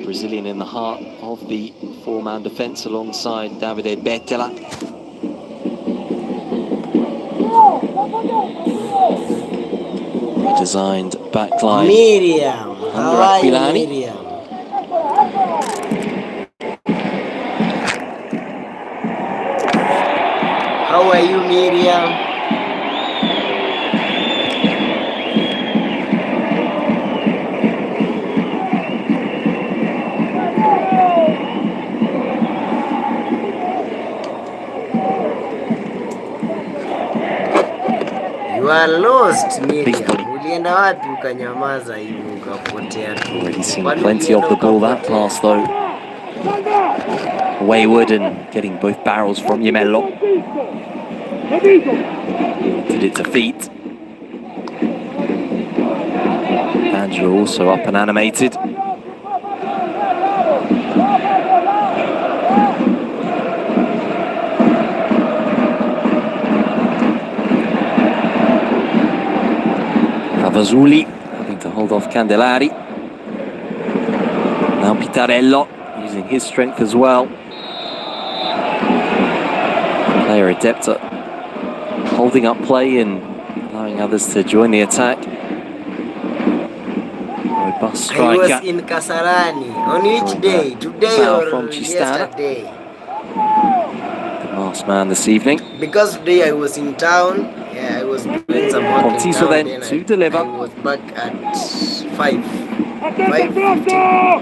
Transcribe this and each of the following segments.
Brazilian in the heart of the four-man defence alongside Davide Bettela. Redesigned backline. Miriam, how are you, Miriam? How are you, Miriam? You are lost, Miriam. Ulienda wapi ukanyamaza hivi ukapotea tu? Already seen plenty of the ball that pass though. Wayward and getting both barrels from Yamello. Did it to feet. Angelo also up and animated. Cavazzulli having to hold off Candelari. Now Pitarello using his strength as well. Player adept at holding up play and allowing others to join the attack. Robust striker. I was in Kasarani. On which day? Today or from yesterday? The last man this evening. Because today I was in town. Yeah, I was doing some work in town. Then to deliver. I was back at 5. 5:15.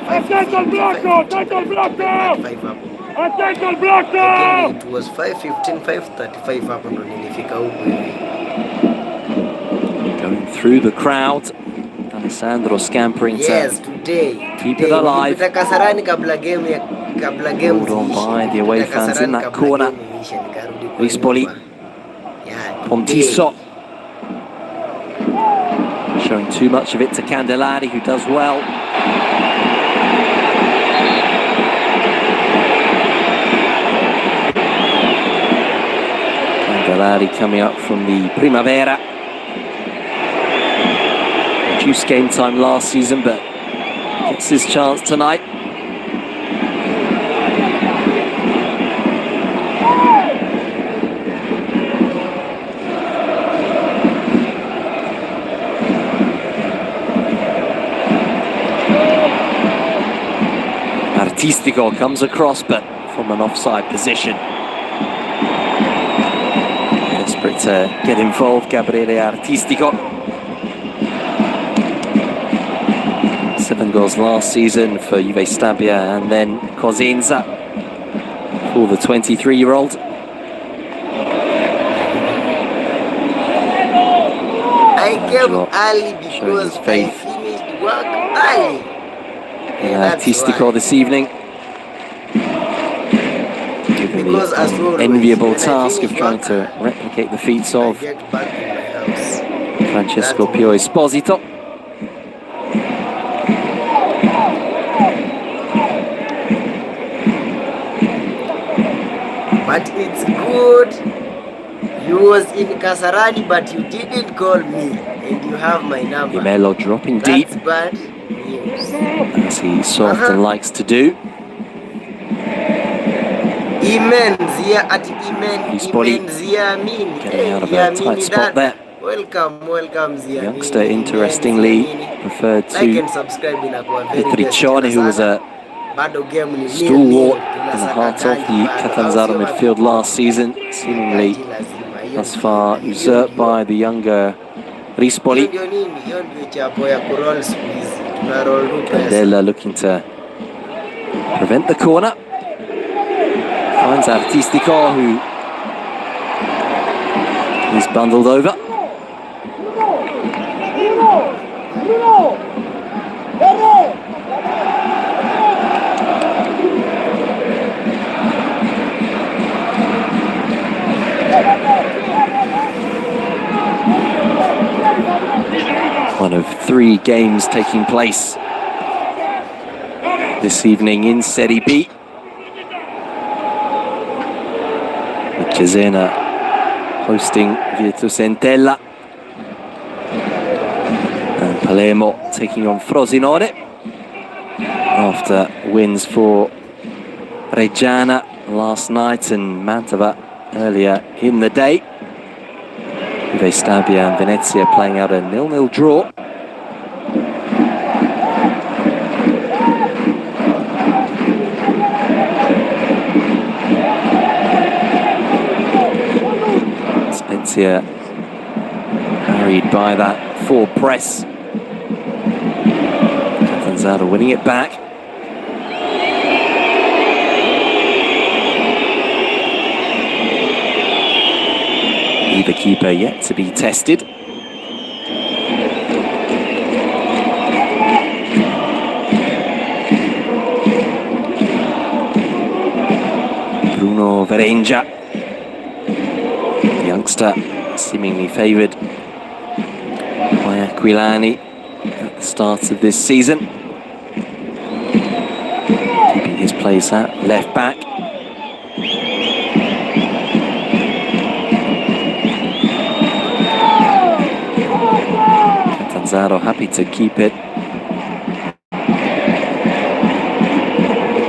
Attento al blocco! Attento al blocco! Attento al blocco! It was 5:15, 5:35 hapo ndo nilifika huko hivi. Going through the crowd. Alessandro scampering yes, to today. keep it alive. Kasarani kabla game Hold on by the away fans in that corner. Rispoli. Pontiso. Showing too much of it to Candelari, who does well. Candelari coming up from the Primavera. Reduced game time last season, but gets his chance tonight. Artistico comes across, but from an offside position. Desperate to get involved, Gabriele Artistico. 7 goals last season for Juve Stabia and then Cosenza for the 23-year-old. I came early because I finished work early. Artistico this evening, given the enviable task of trying to replicate the feats of Francesco Pio Esposito. But it's good. You was in Kasarani, but you didn't call me, and you have my number. Yamello dropping deep. That's bad. As he so often likes to do. Getting out of a tight spot there. Welcome, Zia. Youngster, interestingly, referred to Petriccione, who was a stalwart in the heart of the Catanzaro midfield last season, seemingly thus far usurped by the younger Rispoli. Candela looking to prevent the corner. Finds Artistico, who is bundled over. One of 3 games taking place this evening in Serie B, which is in hosting Virtus Entella, and Palermo taking on Frosinone. after wins for Reggiana last night and Mantova earlier in the day. Juve Stabia and Venezia playing out a 0-0 draw. Spezia harried by that forward press. Catanzaro winning it back. Either keeper yet to be tested. Bruno Verengia, the youngster, seemingly favoured by Aquilani at the start of this season. Keeping his place at left back. Catanzaro happy to keep it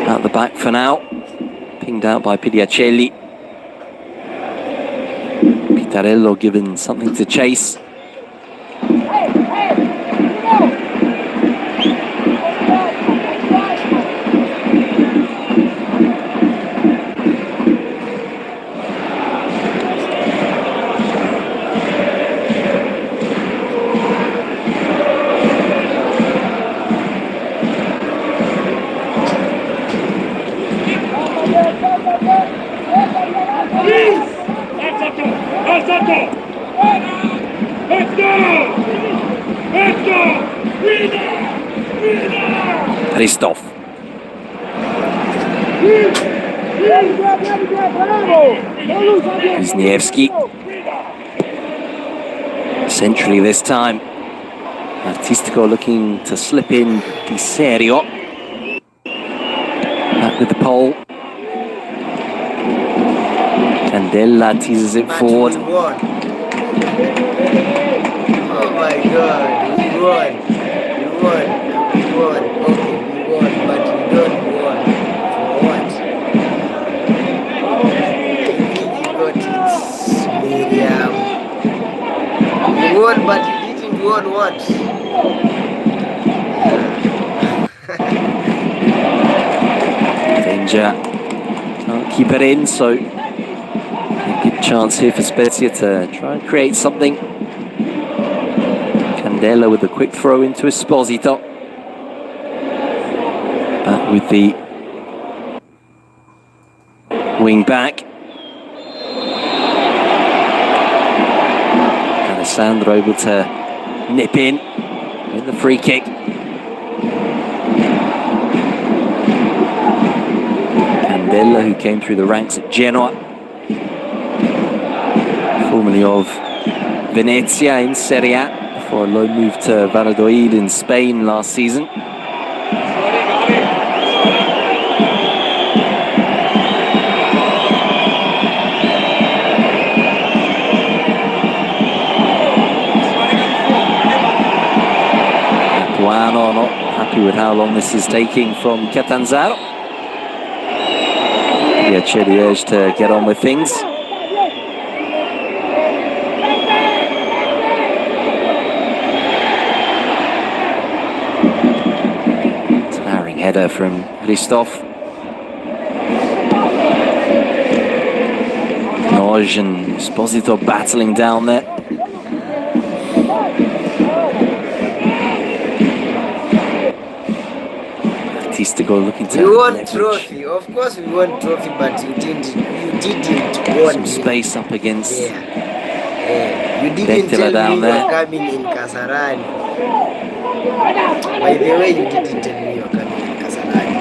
at the back for now. Pinged out by Pidiacelli. Pitarello given something to chase. Christoph. Wisniewski. Centrally this time. Artistico looking to slip in Di Serio. Back with the pole. Candela teases it forward. Oh my God, we won. Okay, we won, but we don't won. For what? I think you got it, Miriam. You won, but you didn't won what? Danger. Can't keep it in, so a good chance here for Spezia to try and create something. Candela with a quick throw into Esposito. Back with the wing back. Alessandro able to nip in with the free kick. Candela, who came through the ranks at Genoa, formerly of Venezia in Serie A, before a loan move to Valladolid in Spain last season. Capuano not happy with how long this is taking from Catanzaro. Yeah, Chedi urge to get on with things. Towering header from Christoph. Noj and Esposito battling down there. Artistico looking to We won leverage. trophy. Of course we won trophy, but you didn't won. Some space up against. Yeah. You didn't Bettela tell down me you there. were coming in Kasarani. By the way, you didn't tell me you were coming in Kasarani.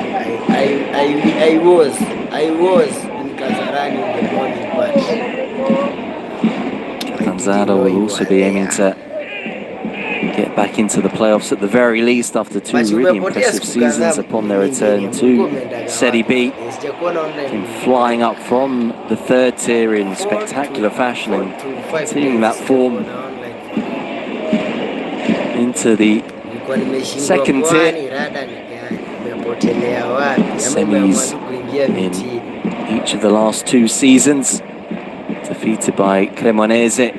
I was in Kasarani in the morning, but Catanzaro will also be aiming to get back into the playoffs at the very least after two really impressive seasons upon their return to Serie B. Came flying up from the third tier in spectacular fashion and continuing that form into the second tier. Umepotelea wapi? Semis Kuingia vitini. in each of the last 2 seasons. Defeated by Cremonese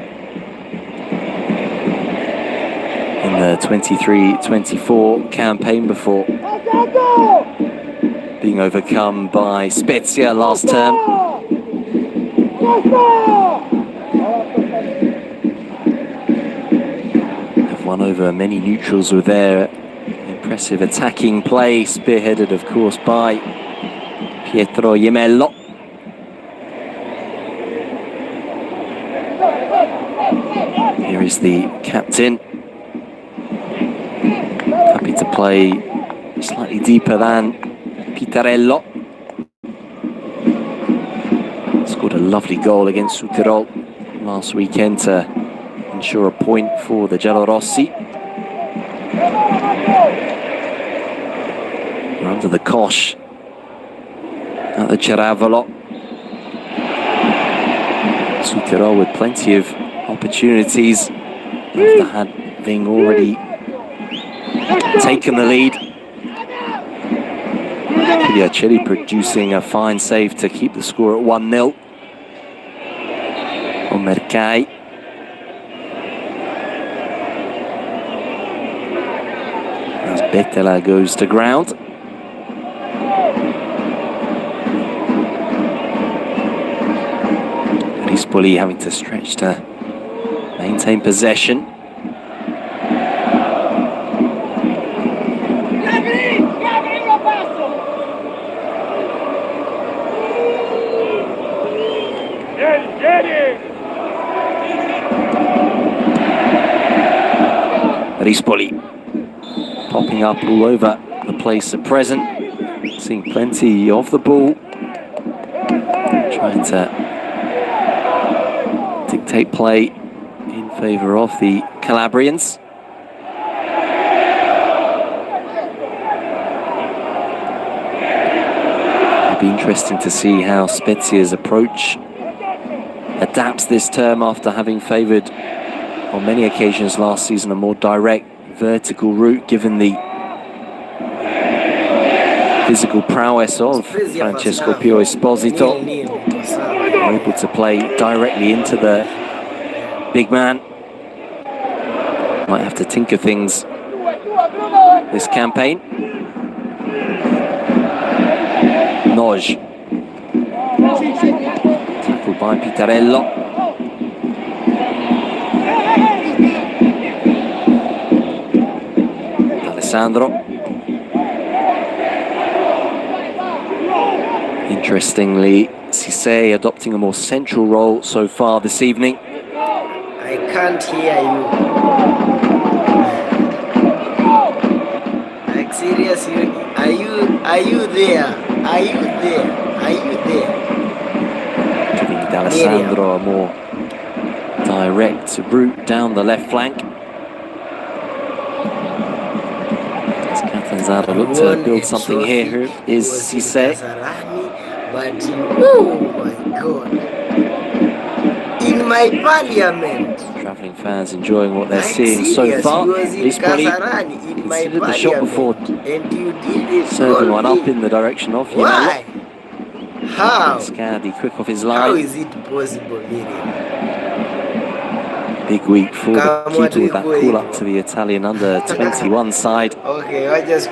in the 23-24 campaign before being overcome by Spezia last term. Have won over many neutrals with their impressive attacking play, spearheaded of course by Pietro Gemello. Here is the captain, happy to play slightly deeper than Pitarello. Scored a lovely goal against Südtirol last weekend to ensure a point for the Giallorossi. We're under the cosh at the Ceravolo. Südtirol with plenty of opportunities after having already taken the lead. Pigliacelli producing a fine save to keep the score at 1-0. Omerkai. As Betela goes to ground. Rispoli having to stretch to maintain possession. Rispoli popping up all over the place at present, seeing plenty of the ball, trying to dictate play in favour of the Calabrians. It'll be interesting to see how Spezia's approach adapts this term after having favoured on many occasions last season a more direct vertical route, given the physical prowess of Francesco Pio Esposito. They're able to play directly into the big man. Might have to tinker things this campaign. Noj. Tackled by Pitarello. Alessandro. Interestingly, Cisse adopting a more central role so far this evening. I can't hear you. Like seriously, are you there? Are you there? Are you there? Giving D'Alessandro a more direct route down the left flank. As Catanzaro look to build something here. Who is Cisse? But oh my God! In my parliament. Travelling fans enjoying what they're seeing so far. Rispoli considered the shot before serving one up in the direction of Gemello. Why? How? Scadi quick off his line. How is it possible, Miriam? Big week for the keeper with that call up to the Italian under-21 side. Okay, I just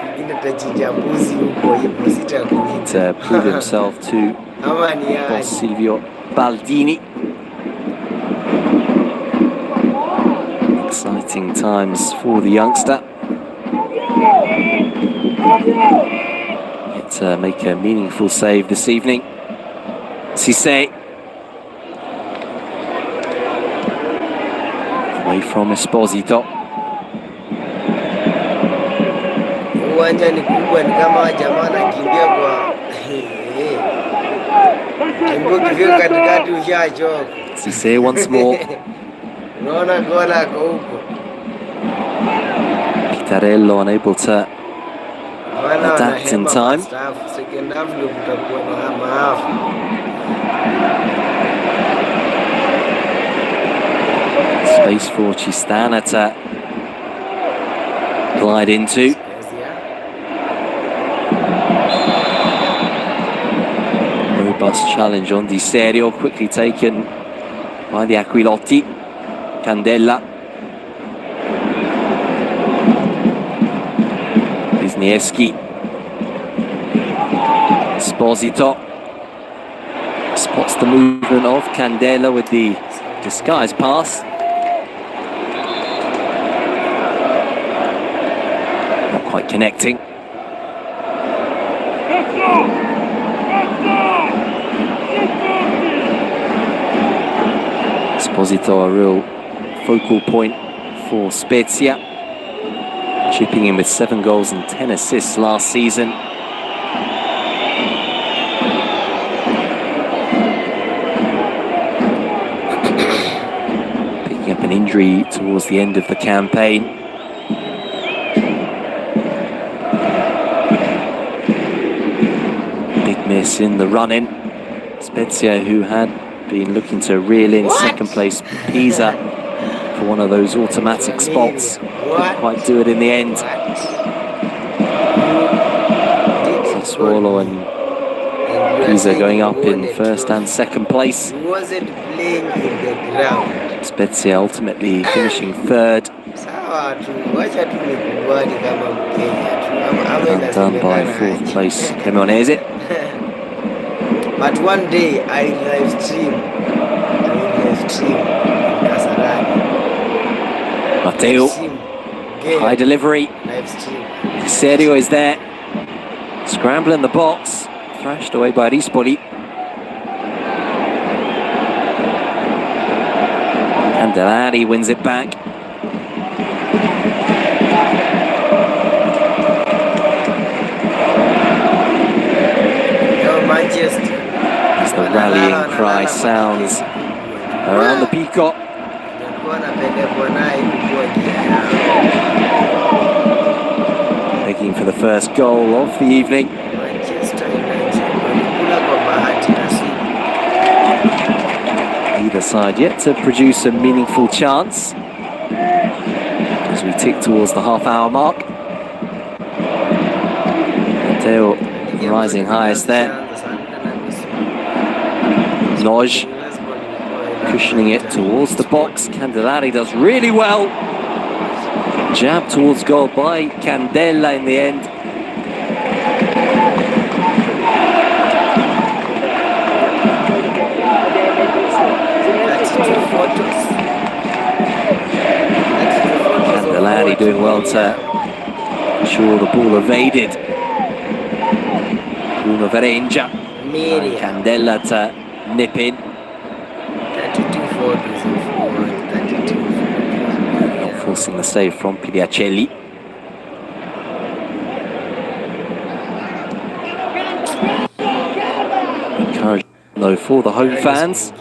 to prove himself to boss Silvio Baldini. Exciting times for the youngster. Yet to make a meaningful save this evening. Cisse. Away from Esposito. Uwanja ni kubwa, ni kama jamaa anakimbia kwa kimbo kifika katikati ushachoka. Cisse once more. Unaona gola ako huko. Pitarello unable to adapt in time. Second half ndio kutakuwa na maafa. Space for Chistana to glide into. challenge on Di Serio, quickly taken by the Aquilotti. Candela. Wisniewski. Esposito. Spots the movement of Candela with the disguise pass. Not quite connecting. Esposito, a real focal point for Spezia, chipping in with 7 goals and 10 assists last season. Picking up an injury towards the end of the campaign. Big miss in the run-in. Spezia, who had been looking to reel in second place Pisa for one of those automatic spots. Couldn't quite do it in the end. Sassuolo and Pisa going up in first and second place. He wasn't playing in the ground. Spezia ultimately finishing third. Done by fourth place Cremonese. But one day I live stream Kasarani. Matteo, high delivery. Serio is there. Scramble in the box. Thrashed away by Rispoli. Candelari wins it back. As the rallying cry sounds around the Peacock. Begging for the first goal of the evening. Either side yet to produce a meaningful chance as we tick towards the half-hour mark. Matteo rising highest there. Noj cushioning it towards the box. Candelari does really well. Jab towards goal by Candela in the end. Candelari doing well to ensure the ball evaded. Bruno Verenja. Candela to nip in. 32 Not forcing the save from Pigliacelli. Encouraging though for the home fans.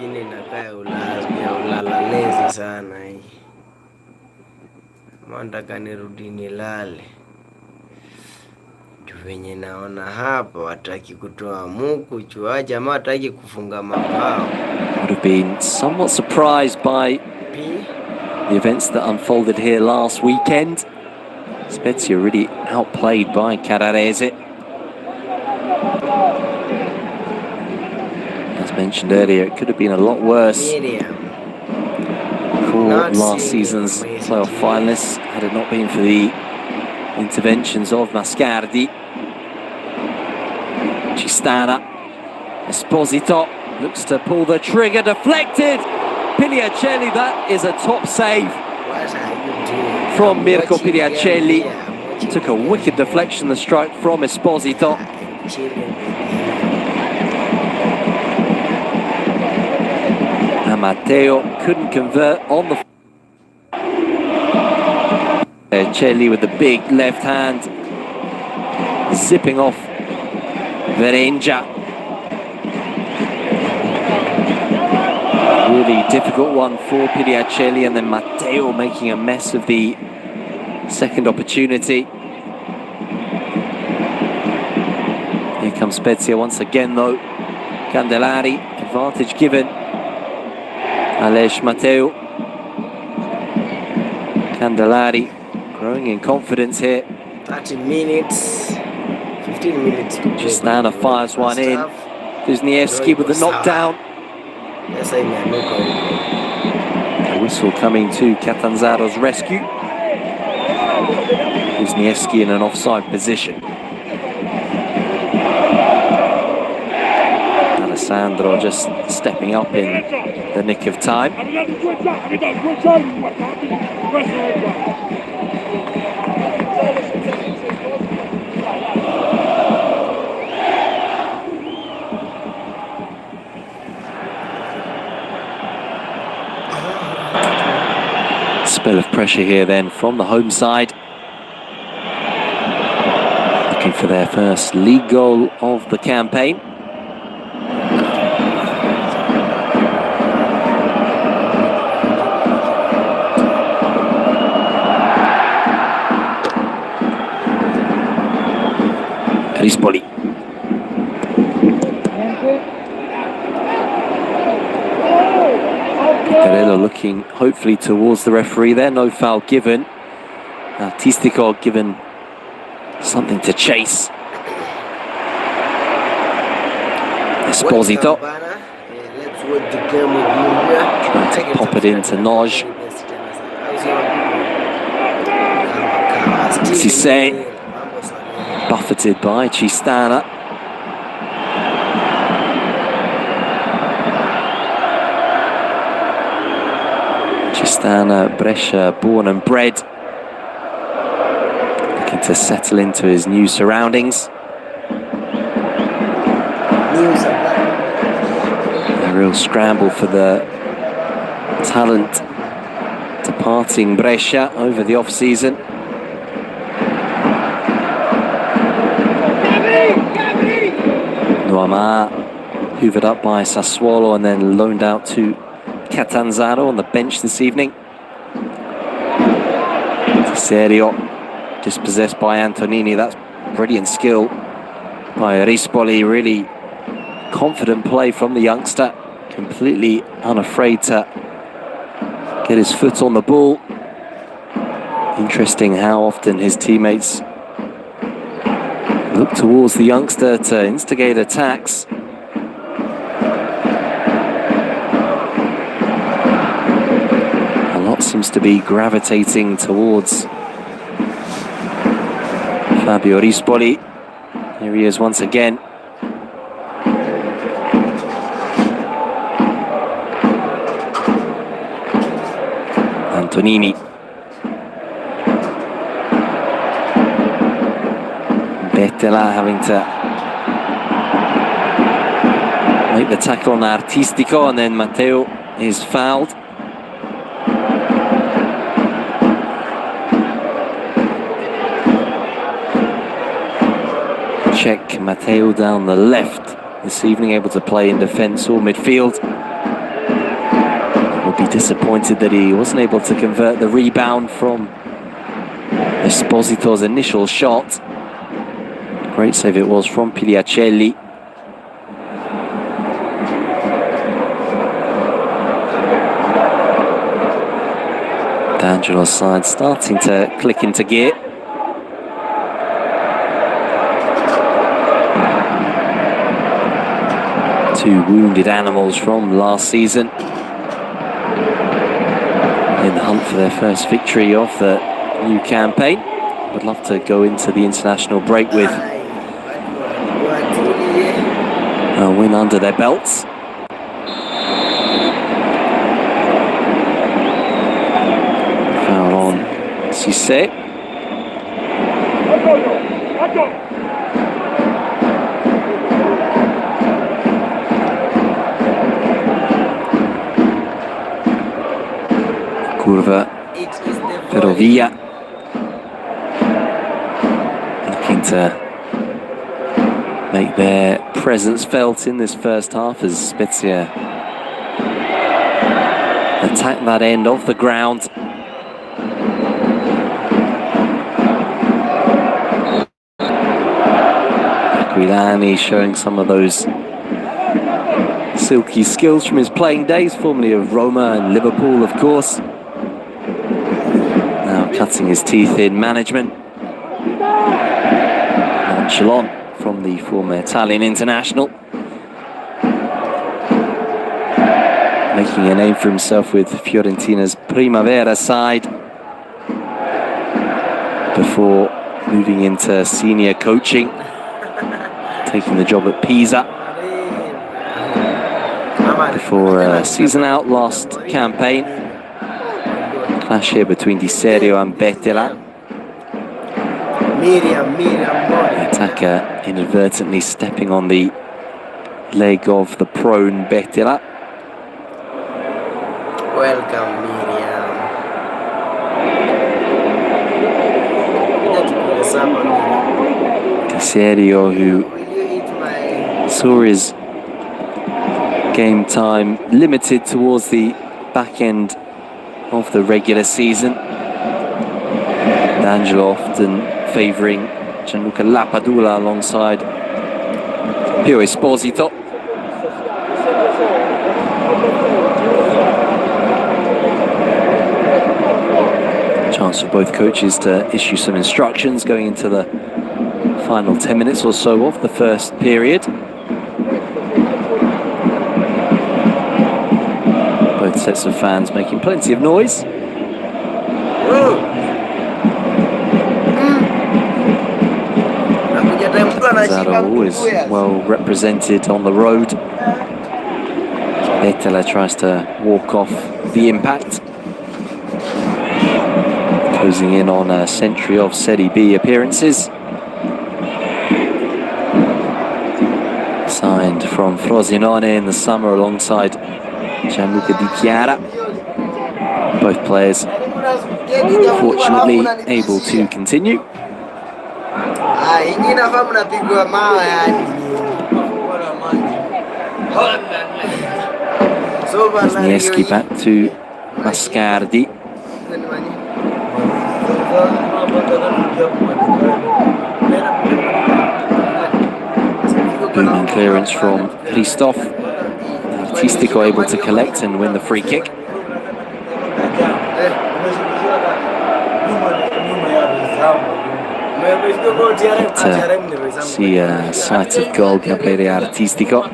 Nataka nirudi nilale. Venye naona hapa wataki kutoa muku chua jamaa wataki kufunga mabao. Would have been somewhat surprised by the events that unfolded here last weekend. Spezia really outplayed by Carrarese. As mentioned earlier, it could have been a lot worse for last season's playoff finalists had it not been for the interventions of Mascardi. Cistana. Esposito looks to pull the trigger, deflected. Pigliacelli, that is a top save from Mirko Pigliacelli. Took a wicked deflection, the strike from Esposito. And Matteo couldn't convert on the... Pigliacelli with the big left hand, zipping off Verenja. Really difficult one for Pigliacelli, and then Matteo making a mess of the second opportunity. Here comes Spezia once again though. Candelari, advantage given. Aleix Matteo. Candelari growing in confidence here. 30 minutes, 15 minutes to Cistana fires one in. Wisniewski with the knockdown. A whistle coming to Catanzaro's rescue. Wisniewski in an offside position. Alessandro just stepping up in the nick of time. Spell of pressure here then from the home side. Looking for their first league goal of the campaign. Rispoli. Picarello looking hopefully towards the referee there. No foul given. Artistico given something to chase. Esposito trying to pop it into Noj. Cisse buffeted by Chistana. Chistana, Brescia, born and bred. Looking to settle into his new surroundings. A real scramble for the talent departing Brescia over the off-season. Noama hoovered up by Sassuolo and then loaned out to Catanzaro on the bench this evening. Serio dispossessed by Antonini. That's brilliant skill by Rispoli. Really confident play from the youngster. Completely unafraid to get his foot on the ball. Interesting how often his teammates look towards the youngster to instigate attacks. A lot seems to be gravitating towards Fabio Rispoli. Here he is once again. Antonini. Bettela having to make the tackle on Artistico, and then Matteo is fouled. Check Matteo down the left this evening, able to play in defence or midfield. Will be disappointed that he wasn't able to convert the rebound from Esposito's initial shot. Great save it was from Piliacelli. D'Angelo's side starting to click into gear. Two wounded animals from last season in the hunt for their first victory of the new campaign. Would love to go into the international break with a win under their belts. Foul on Cisse. Curva Ferrovia. Looking to make their presence felt in this first half as Spezia attack that end of the ground. Aquilani showing some of those silky skills from his playing days, formerly of Roma and Liverpool, of course. Now cutting his teeth in management. Nonchalant from the former Italian international. making a name for himself with Fiorentina's Primavera side before moving into senior coaching, taking the job at Pisa before a season out last campaign. Clash here between Di Serio and Bettela. The attacker inadvertently stepping on the leg of the prone Bettela. Welcome, Miriam. Di Serio, who saw his game time limited towards the back end of the regular season. D'Angelo often favouring Gianluca Lapadula alongside Pio Esposito. Chance for both coaches to issue some instructions going into the final 10 minutes or so of the first period. Both sets of fans making plenty of noise. Zaro always well represented on the road. Bettela tries to walk off the impact, closing in on a century of Serie B appearances. Signed from Frosinone in the summer alongside Gianluca Di Chiara. Both players fortunately able to continue. Wisniewski back to Mascardi. Booming clearance from Christophe. Artistico able to collect and win the free kick. See a sight of goal, Gabriele Artistico.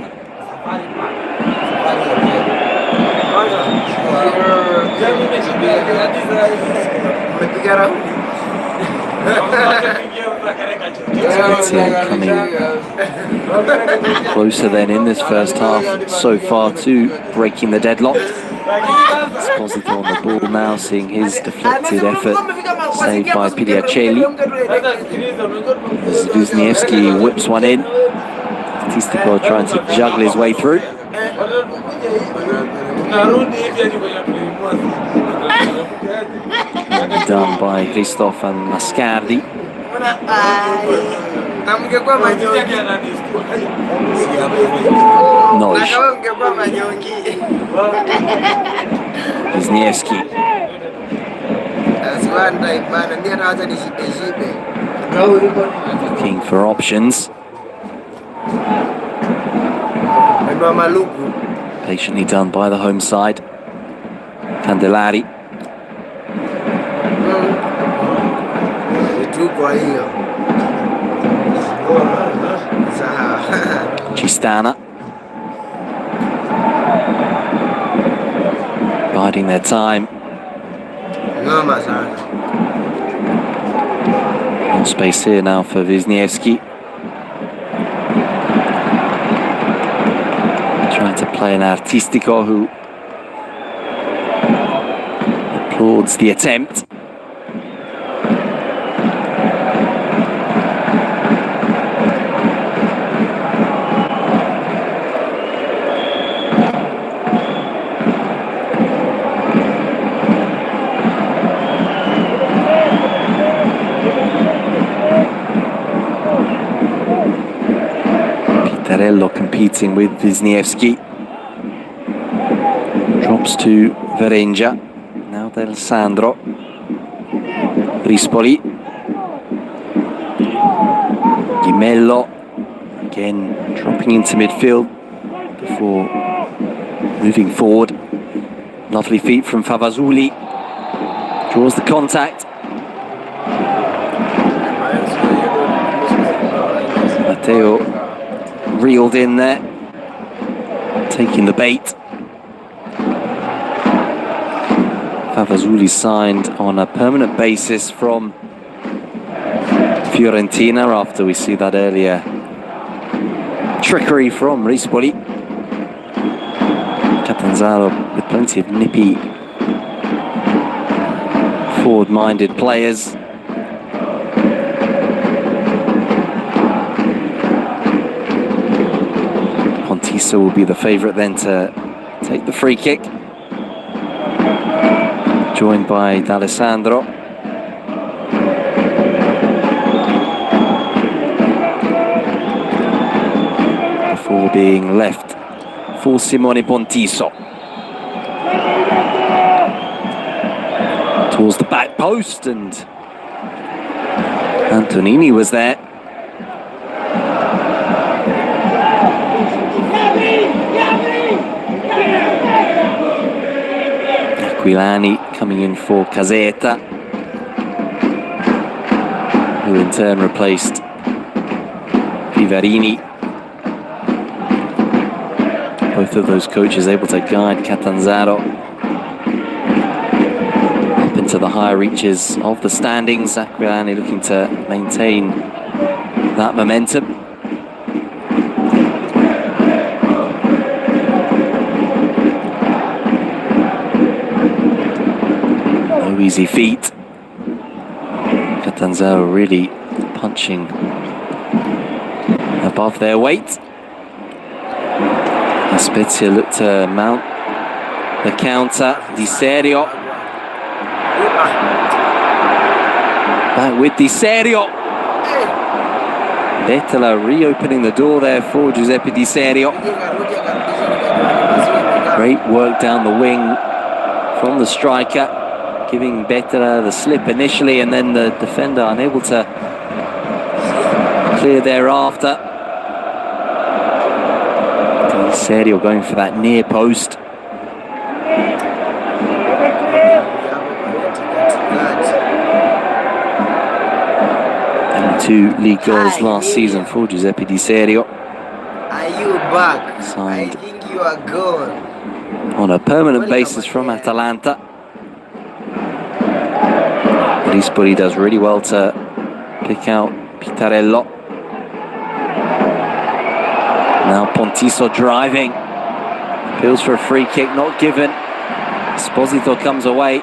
Coming closer then in this first half so far to breaking the deadlock. Esposito on the ball now, seeing his deflected effort saved by Pigliacelli. As Wisniewski whips one in. Artistico trying to juggle his way through. Done by Christophe and Mascardi. Nois. Wisniewski. Looking for options. Patiently done by the home side. Candelari. Chistana. Biding their time. More space here now for Wisniewski. Trying to play an Artistico who applauds the attempt. Competing with Wisniewski. Drops to Verengia. Now Del Sandro. Rispoli. Gimello. Again dropping into midfield before moving forward. Lovely feet from Favazuli. Draws the contact. Matteo reeled in there, taking the bait. Favazuli signed on a permanent basis from Fiorentina after we see that earlier trickery from Rispoli. Catanzaro with plenty of nippy, forward-minded players. Pontiso will be the favourite then to take the free kick, joined by D'Alessandro. Before being left for Simone Pontiso. Towards the back post, and Antonini was there. Aquilani coming in for Caseta, who in turn replaced Vivarini. Both of those coaches able to guide Catanzaro up into the higher reaches of the standings. Aquilani looking to maintain that momentum. No easy feat. Catanzaro really punching above their weight. Spezia look to mount the counter. Di Serio. Back with Di Serio. Bettola reopening the door there for Giuseppe Di Serio. Great work down the wing from the striker, giving Bettola the slip initially, and then the defender unable to clear thereafter. Serio going for that near post. And 2 league goals last season for Giuseppe Di Serio. Are you back? Signed I think you are gone. on a permanent basis from Atalanta. Rispoli does really well to pick out Pitarello. Now Pontiso driving, appeals for a free kick, not given. Esposito comes away.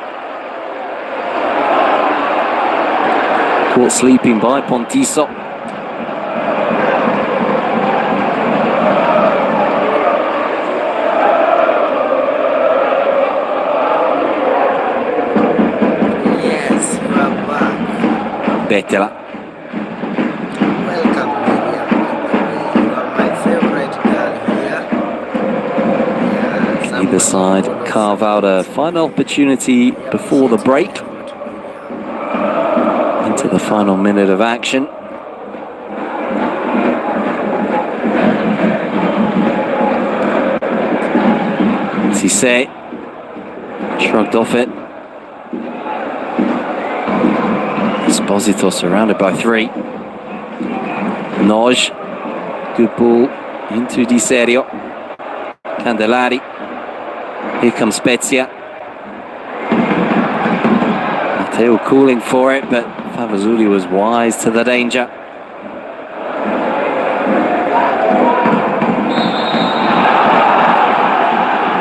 Caught sleeping by Pontiso. Yes, you are back. Bettola. Welcome, Miriam. You are my favorite girl here. Yeah, Either side carve out a final opportunity before the break. Into the final minute of action. Cissé shrugged off it. Esposito surrounded by 3. Noj, good ball into Di Serio. Candelari. Here comes Spezia. Matteo calling for it, but Favazuli was wise to the danger.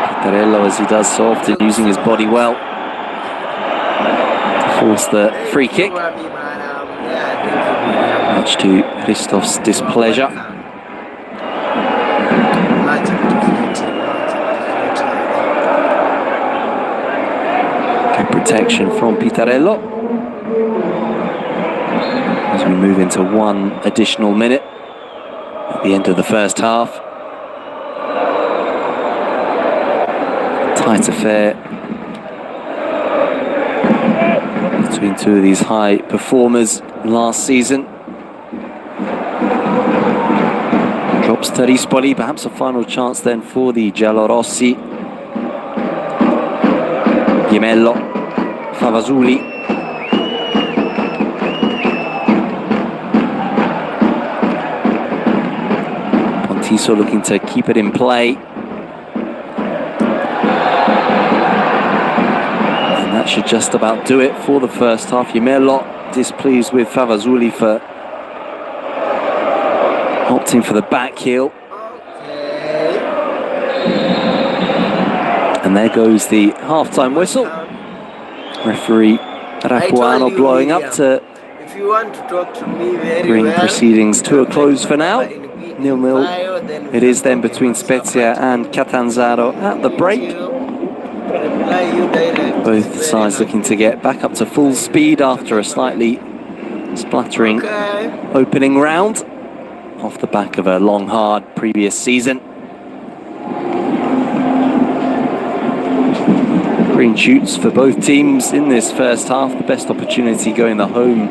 Pitarello, as he does so often, using his body well to force the free kick, much to Christoph's displeasure. Good protection from Pitarello as we move into 1 additional minute at the end of the first half. Tight affair between 2 of these high performers last season. Drops to Rispoli, perhaps a final chance then for the Giallorossi. Gimello, Favazuli. Pontiso looking to keep it in play. And that that should just about do it for the first half. Yemelo displeased with Favazuli for opting for the back heel. And there goes the half-time whistle. Referee Rapuano blowing up to bring proceedings to a close for now. 0-0. It is then between Spezia and Catanzaro at the break. Both sides looking to get back up to full speed after a slightly spluttering opening round off the back of a long, hard previous season. Green shoots for both teams in this first half. The best opportunity going the home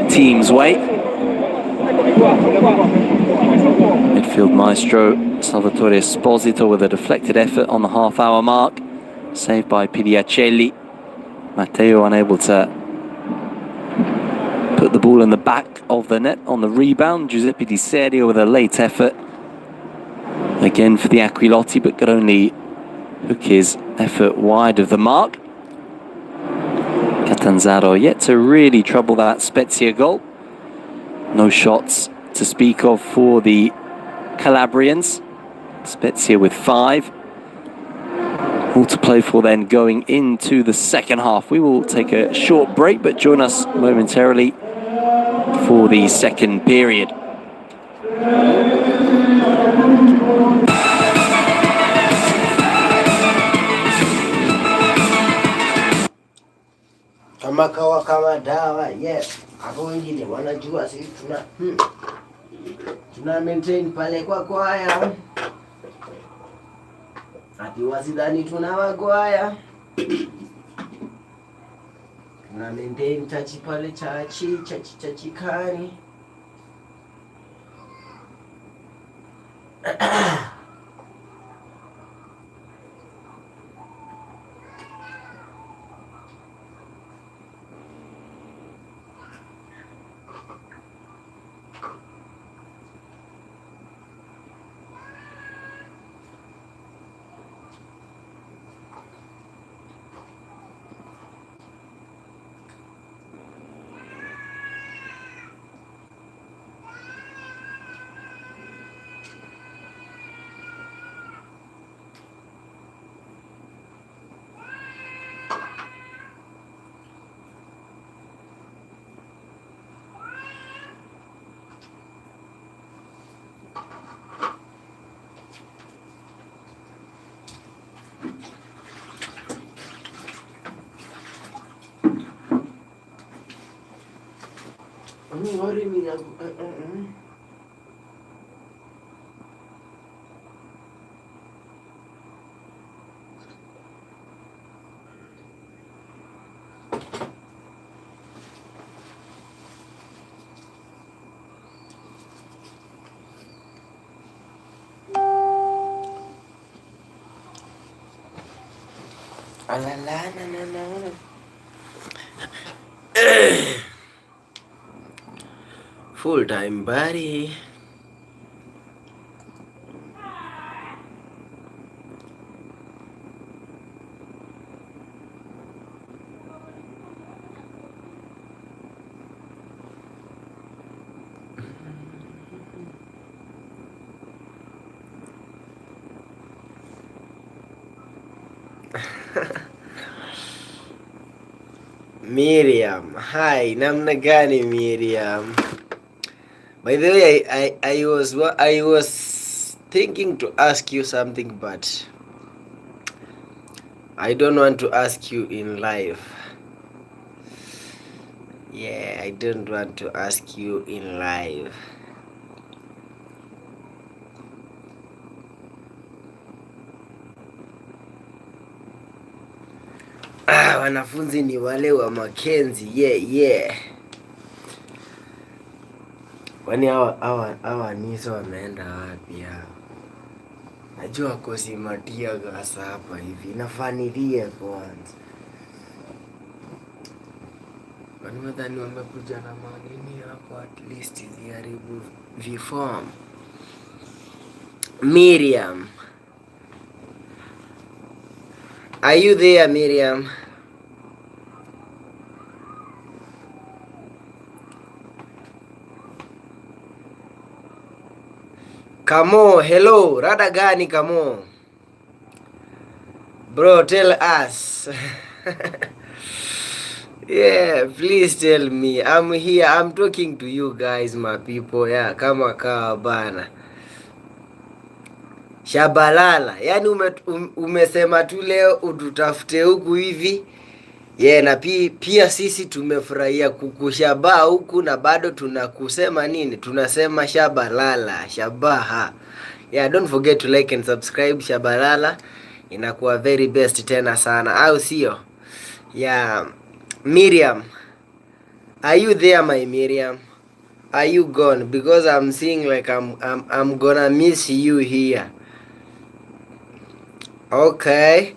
team's way. Midfield maestro Salvatore Esposito with a deflected effort on the half-hour mark. Saved by Pidiacelli. Matteo unable to put the ball in the back of the net on the rebound. Giuseppe Di Serio with a late effort. Again for the Aquilotti, but could only hook his effort wide of the mark. Catanzaro yet to really trouble that Spezia goal. No shots to speak of for the Calabrians. Spezia with 5. All to play for then going into the second half. We will take a short break, but join us momentarily for the second period. Kama kawa kama dawa, yes. Hapo wengine wanajua sisi tuna maintain pale kwa kwaya. Ati wasidhani tunawagwaya. Tuna maintain chachi pale chachi kani. Full time buddy. Miriam, hi, namna gani Miriam? By the way, I was thinking to ask you something, but I don't want to ask you in live. Yeah, I don't want to ask you in live. Wanafunzi ni wale wa Mackenzie. Yeah. Kwani hawa Niso wameenda wapi hao? Najua kosimatia gasa hapa hivi. Nafanilie kwanza. Kwani madhani wamekuja na manini hapo, at least ziharibu viform. Miriam. Are you there, Miriam? Kamo, hello, rada gani Kamo? Bro, tell us. Yeah, please tell me. I'm here. I'm talking to you guys, my people. Yeah, kama kawa bana. Shabalala. Yaani umesema tu leo ututafute huku hivi. Yeah, na pia sisi tumefurahia kukushabaa huku na bado tunakusema nini? Tunasema shabalala, shabaha. Yeah, don't forget to like and subscribe. Shabalala inakuwa very best tena sana, au sio? Yeah, Miriam, are you there, my Miriam? Are you gone? Because I'm seeing like I'm gonna miss you here. Okay,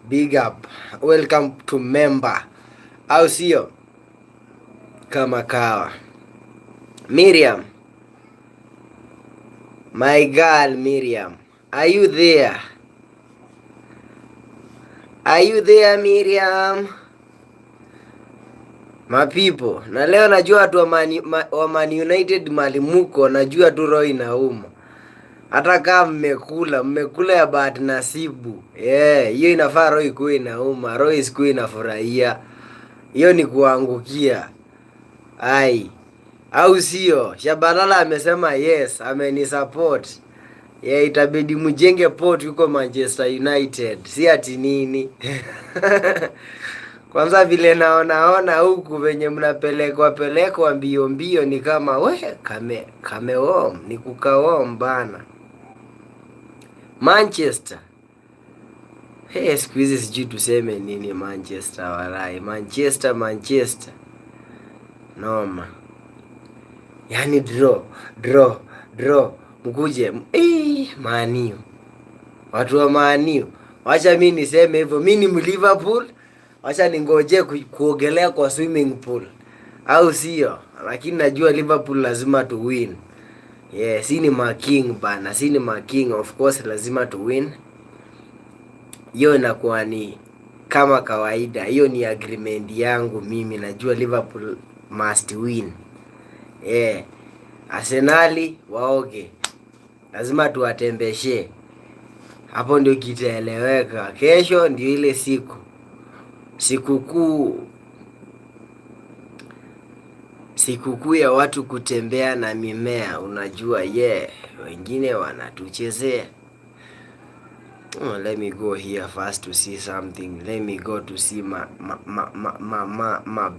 big up, welcome to member, au sio? Kama kawa. Miriam, my girl Miriam, are you there? Are you there Miriam? My people, na leo najua watu wa Man United malimuko, najua tu roho inauma. Hata kama mmekula ya bahati nasibu. Yeah, hiyo inafaa roho ikuwe inauma, roho isikuwe inafurahia. Hiyo ni kuangukia. Ai. Au sio? Shabalala amesema yes, amenisupport. Yeah, itabidi mjenge port huko Manchester United. Si ati nini. Kwanza vile naona huku venye mnapelekwa mbio ni kama we kameom ni kukaom bana. Manchester. Hey, siku hizi sijui tuseme nini Manchester walai. Manchester. Noma. Yaani draw. Mkuje. Man U. Watu wa Man U. Wacha mimi niseme hivyo. Mimi ni Liverpool. Wacha ningoje kuogelea kwa swimming pool. Au sio? Lakini najua Liverpool lazima to win. Yeah, si ni king bana. Si ni king, of course lazima to win. Hiyo inakuwa ni kama kawaida. Hiyo ni agreement yangu mimi. Najua Liverpool must win. Yeah. Arsenali waoge. Lazima tuwatembeshe. Hapo ndio kitaeleweka. Kesho ndio ile siku. Sikukuu ya watu kutembea na mimea, unajua. Yeah, wengine wanatuchezea. Let me go here first to see something. Let me go to see my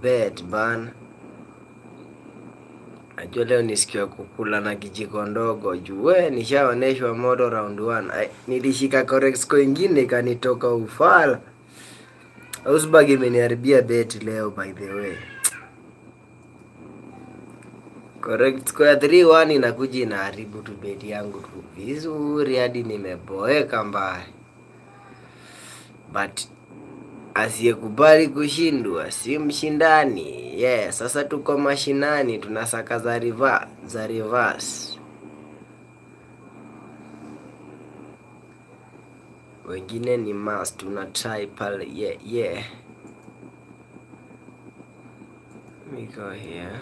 bed ban. Najua leo nisikia kukula na kijiko ndogo juu nishaoneshwa modo round 1. Nilishika correct ingine kanitoka ufala. Ausbag imeniharibia bet leo by the way. Correct score 3-1 inakuja inaharibu tu bet yangu tu vizuri hadi nimeboeka mbaya. But asiyekubali kushindwa si mshindani. Yeah, sasa tuko mashinani tunasaka za reverse. Wengine ni must tuna try pale. Yeah. Let me go here.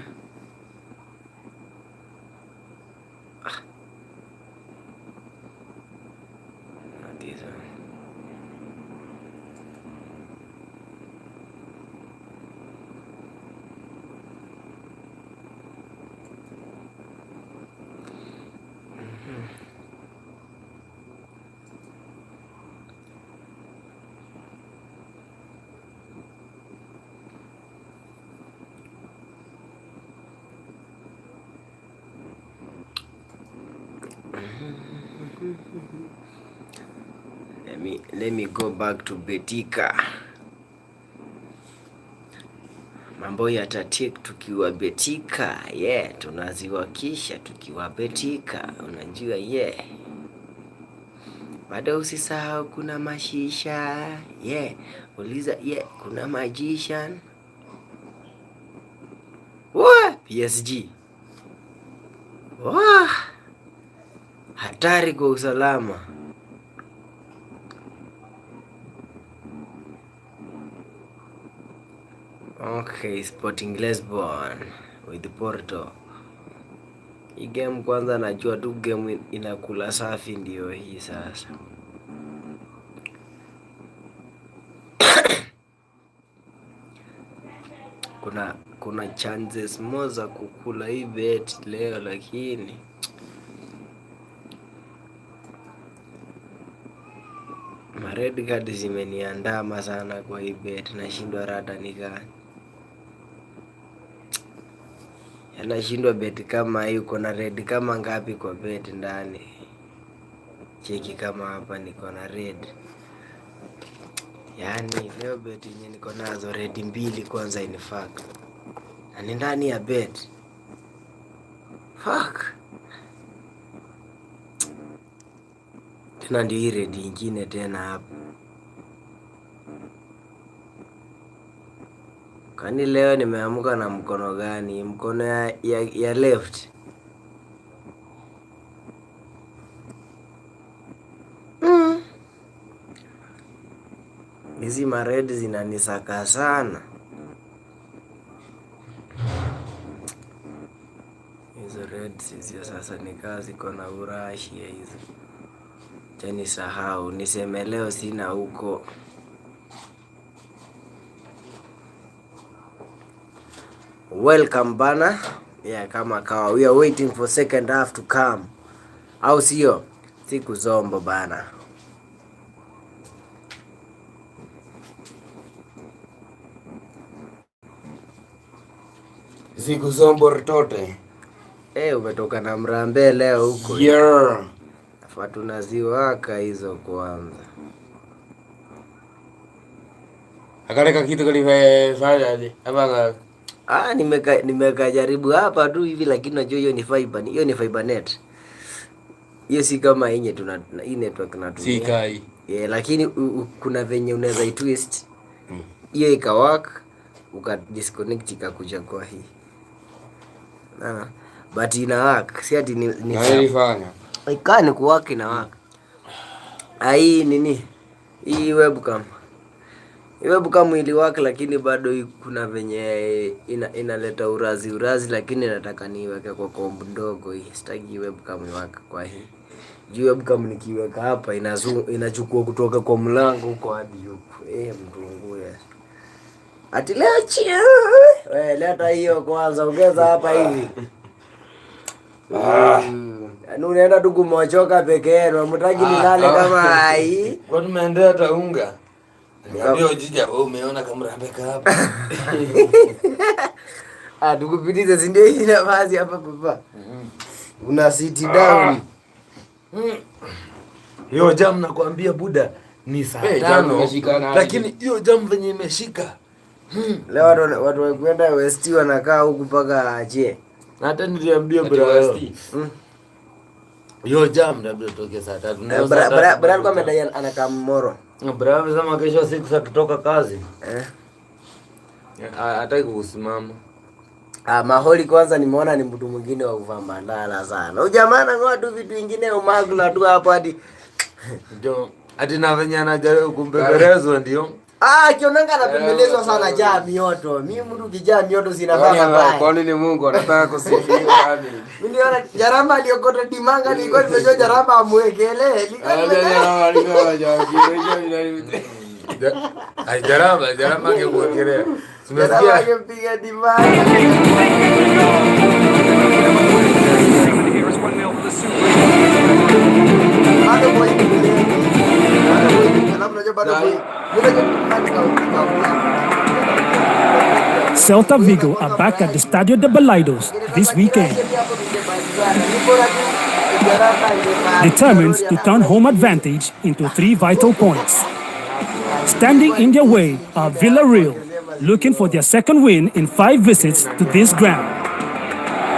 Not this one. Let me go back to Betika. Mambo yatatik tukiwa Betika. Yeah, tunaziwakisha tukiwa Betika. Unajua yeah. Bado usisahau kuna mashisha. Yeah, uliza yeah, kuna magician. PSG. Hatari kwa usalama. Okay, Sporting Lisbon with Porto. Hii game kwanza najua tu game inakula safi ndio hii sasa. Kuna chances moza kukula hii bet leo, lakini ma red card zimeniandama sana kwa hii bet. Nashindwa rada ni gani. Nashindwa bet kama hii. Uko na red kama ngapi kwa bet ndani? Cheki kama hapa niko na red. Yani leo bet yenye niko nazo red 2 kwanza in fact. Na ni ndani ya bet. Fuck. Tena ndio hii red nyingine tena hapa. Kani leo nimeamka na mkono gani? Mkono ya left. Hizi ma red zinanisaka sana. Hizo red hizo sasa ni kazi kona urashi ya hizo. Chani sahau niseme leo sina huko. Welcome bana. Yeah, kama kawa. We are waiting for second half to come. Au sio? Siku zombo bana. Siku zombo ritote. Umetoka na mrambe leo huko. Yeah. Afa tunaziwaka hizo kwanza. Akaleka kitu kalifanya aje? Abanga. Nimeka jaribu hapa tu hivi, lakini najua hiyo ni fiber. Hiyo ni fiber net. Hiyo si kama yenye tuna hii network natumia. Si kai. Yeah, lakini kuna venye unaweza i-twist. Hiyo ikawaka, disconnect ikakuja kwa hii. But ina work. Si ati ni nilifanya. Ikani kuwaka ina work. Hii nini? Hii webcam. Webcam iliwaka, lakini bado kuna venye inaleta urazi, lakini nataka niweke kwa kombo ndogo hii. Sitaki webcam iwaka kwa hii. Juu webcam nikiweka hapa inachukua kutoka kwa mlango huko hadi huko. Mtungu ya. Ati leo chia. Leta hiyo kwanza, ongeza hapa hivi. Unaenda tu kumochoka peke yenu, hamtaki nilale kama hii. Kwa tumeendea hata unga. Ndio jija umeona kama rambeka hapa. Tukupitize si ndio hii nafasi hapa papa. Una sit down. Hiyo jam nakwambia buda ni saa 5. Lakini hiyo jam venye imeshika. Leo watu wakwenda West wanakaa huku paka aje. Hata niliambia bro. Hiyo jam labda toke saa 3. Bra kwa medai anakaa Moro. Bravo sema kesho 6 akitoka kazi. Hataki kusimama. Maholi kwanza nimeona ni mtu mwingine wa kuvaa mandala sana. Ujamaa anangoa tu vitu vingine umagula tu hapo hadi. Ndio. Hadi na venye anajaribu kumbeberezwa ndio. Kionanga anapembelezwa sana jaa mioto. Mimi mtu kijaa mioto sinafaa mbaya. Kwa nini Mungu anataka kusifiwa yani? Mimi niliona Jaramba aliokota timanga, nilikuwa nimejua Jaramba amwekele. Jaramba angekuwekelea. Jaramba angepiga timanga. Celta Vigo are back at the Estadio de Balaidos this weekend, determined to turn home advantage into 3 vital points. Standing in their way are Villarreal, looking for their second win in 5 visits to this ground.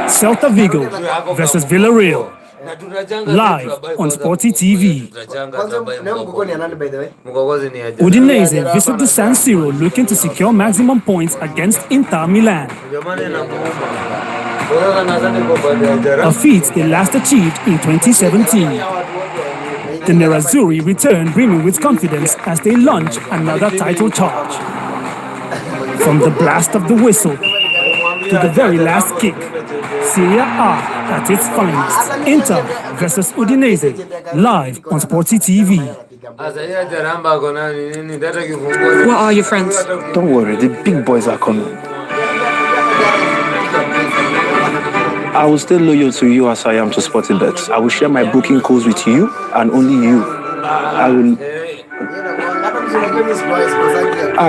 Celta Vigo versus Villarreal, live on Sporty TV. Udinese visit the San Siro looking to secure maximum points against Inter Milan, a feat they last achieved in 2017. The Nerazzurri return brimming with confidence as they launch another title charge. From the blast of the whistle to the very last kick, Serie A at its finest. Inter versus Udinese, live on Sporty TV. What are your friends? Don't worry, the big boys are coming. I will stay loyal to you as I am to Sporting Bet. I will share my booking codes with you and only you. I will.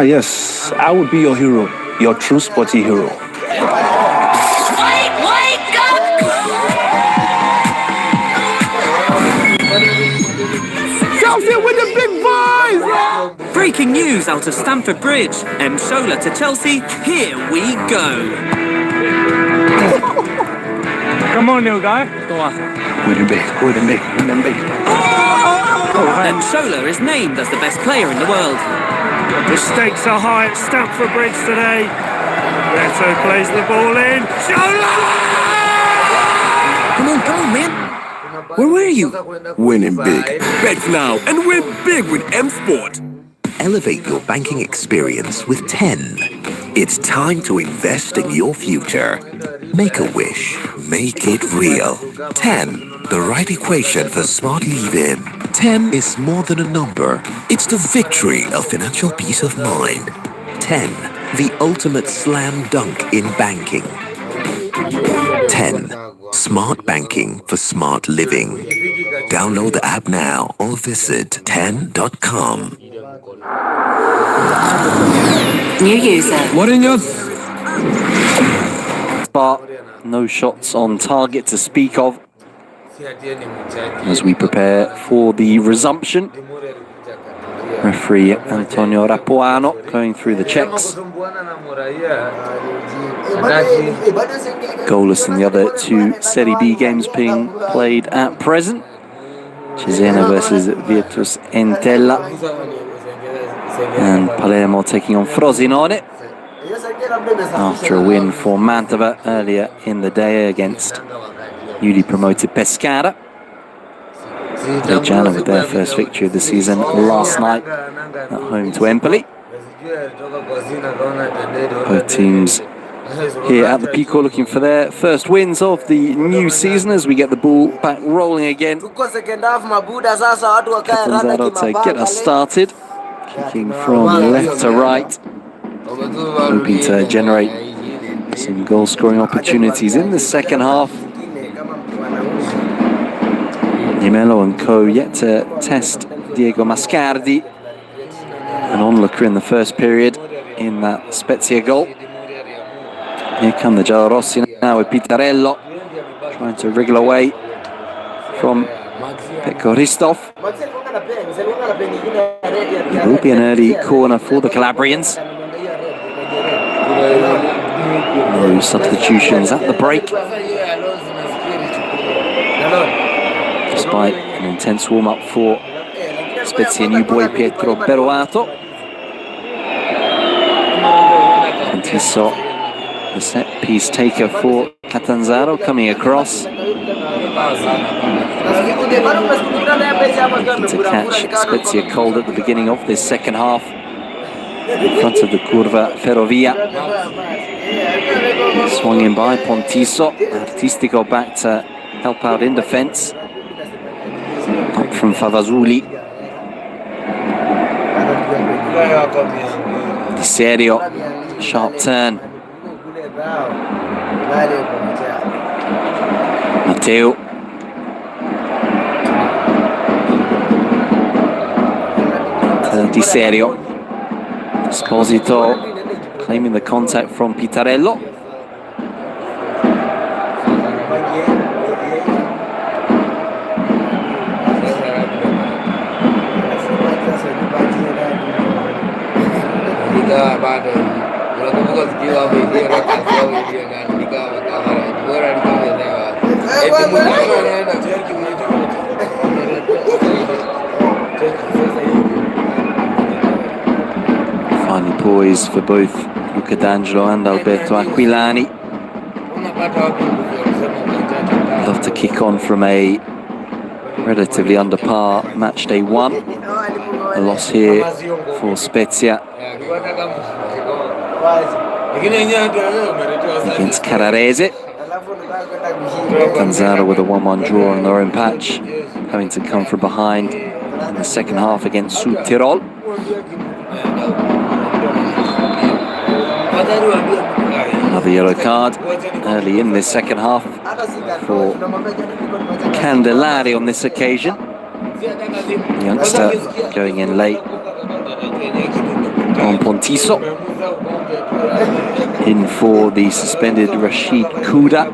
Yes, I will be your hero, your true sporty hero. Chelsea with the big boys! Breaking news out of Stamford Bridge. Sola to Chelsea. Here we go. Come on, new guy. Win big. Sola is named as the best player in the world. The stakes are high at Stamford Bridge today. Neto plays the ball in. Come on, go, man. Where were you? Winning big. Bet now and win big with M Sport. Elevate your banking experience with 10. It's time to invest in your future. Make a wish. Make it real. 10. The right equation for smart living. 10 is more than a number. It's the victory of financial peace of mind. 10. The ultimate slam dunk in banking. 10. Smart banking for smart living. Download the app now or visit 10.com. New user. What in your... But no shots on target to speak of as we prepare for the resumption. Referee Antonio Rapuano going through the checks. Goalless in the other two Serie B games being played at present. Cesena versus Virtus Entella. And Palermo taking on Frosinone after a win for Mantova earlier in the day against newly promoted Pescara. Reggiana with their first victory of the season last night at home to Empoli. Both teams here at the Pico looking for their first wins of the new season as we get the ball back rolling again. Catanzaro to get us started, kicking from left to right, hoping to generate some goal scoring opportunities in the second half. Di Mello and co yet to test Diego Mascardi, an onlooker in the first period in that Spezia goal. Here come the Giallorossi now with Pitarello trying to wriggle away from Pekko Hristov. It will be an early corner for the Calabrians. No substitutions at the break, despite an intense warm-up for Spezia new boy Pietro Beroato. And Tissot, the set-piece taker for Catanzaro, coming across. Looking to catch Spezia cold at the beginning of this second half. In front of the Curva Ferrovia. Swung in by Pontiso. Artistico back to help out in defence. Up from Favazuli. Di Serio, sharp turn. Matteo. Di Serio. Esposito claiming the contact from Pitarello. Finally poised for both Luca D'Angelo and Alberto Aquilani. Love to kick on from a relatively under par match day one. A loss here for Spezia against Carrarese. Catanzaro with a 1-1 draw on their own patch, having to come from behind in the second half against Südtirol. Another yellow card early in this second half for Candelari on this occasion. The youngster going in late on Pontiso. In for the suspended Rashid Kuda.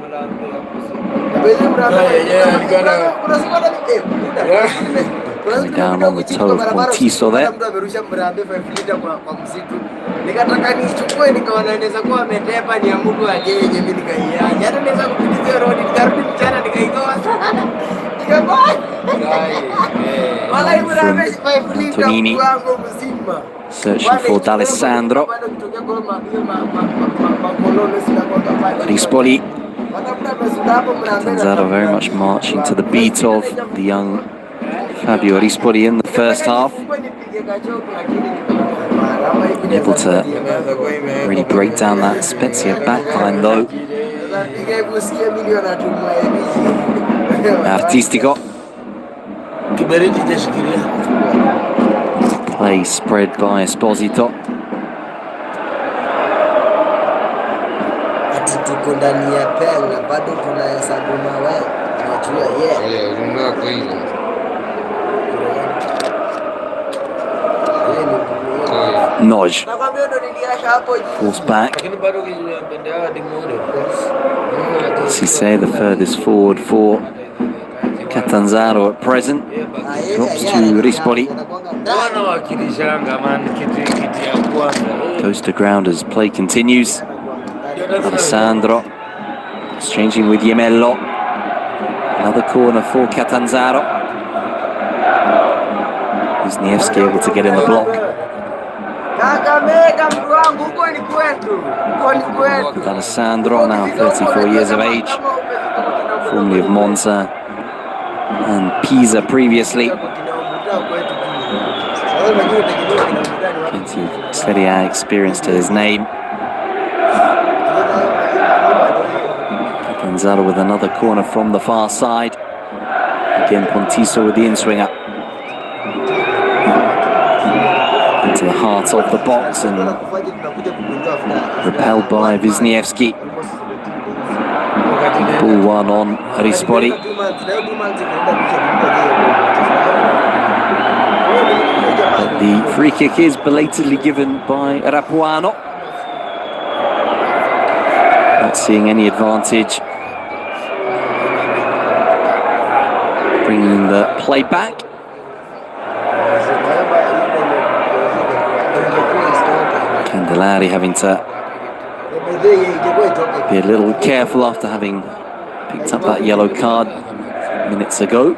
Coming down on the toe of Pontiso there. Antonini searching for D'Alessandro. Rispoli. Catanzaro very much marching to the beat of the young Fabio Rispoli in the first half. Able to really break down that Spezia backline though. Artistico. Play spread by Esposito. Noj. Falls back. Cisse, the furthest forward for Catanzaro at present. Drops to Rispoli. Goes to ground as play continues. Alessandro exchanging with Yemello. Another corner for Catanzaro. Wisniewski able to get in the block. Alessandro, now 34 years of age, formerly of Monza and Pisa previously. Plenty of Serie A experience to his name. Catanzaro with another corner from the far side. Again, Pontiso with the in-swinger. Into the heart of the box and repelled by Wisniewski. Ball one on Rispoli. But the free kick is belatedly given by Rapuano. Not seeing any advantage. Bringing the play back. Candelari having to be a little careful after having picked up that yellow card minutes ago.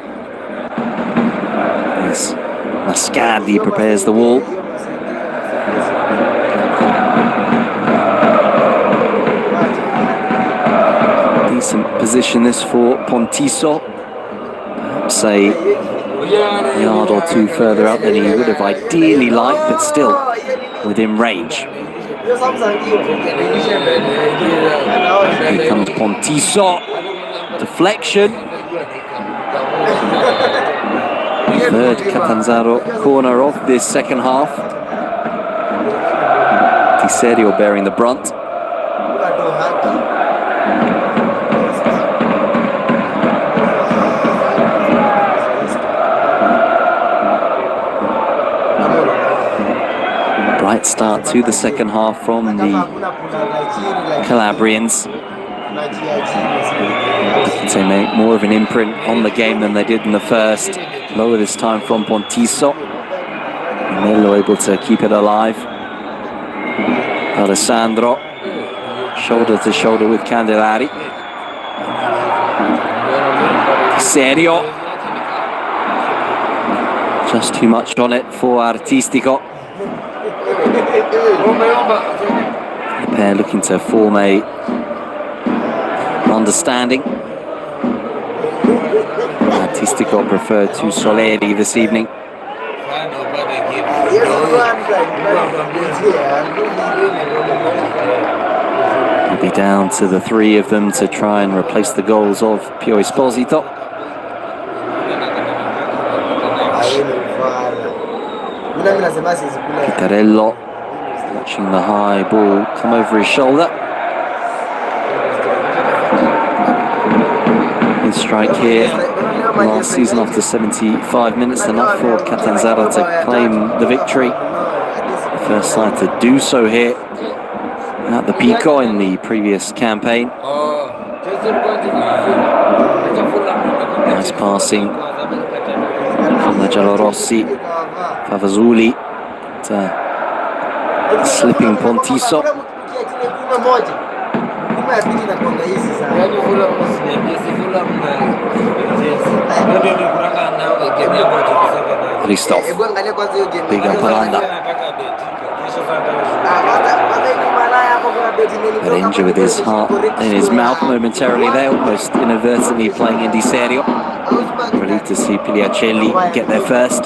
As Mascardi prepares the wall. Decent position this for Pontiso. Perhaps a yard or two further up than he would have ideally liked, but still within range. Here comes Pontiso. Deflection. Third Catanzaro corner of this second half. Di Serio bearing the brunt. Bright start to the second half from the Calabrians. They make more of an imprint on the game than they did in the first. Lower this time from Pontiso. Melo able to keep it alive. Alessandro, shoulder to shoulder with Candelari. Serio. Just too much on it for Artistico. The pair looking to form a understanding. Artistico preferred to Soleri this evening. It'll be down to the three of them to try and replace the goals of Pio Esposito. Pitarello watching the high ball come over his shoulder. His strike here last season after 75 minutes, enough for Catanzaro to claim the victory. The first side to do so here at the Pico in the previous campaign. Nice passing from the Giallorossi. Favazuli to slipping Pontiso. Christoph, big Paranda. Berenja with his heart in his mouth momentarily there, almost inadvertently playing in Di Serio. Relieved to see Piliacelli get there first.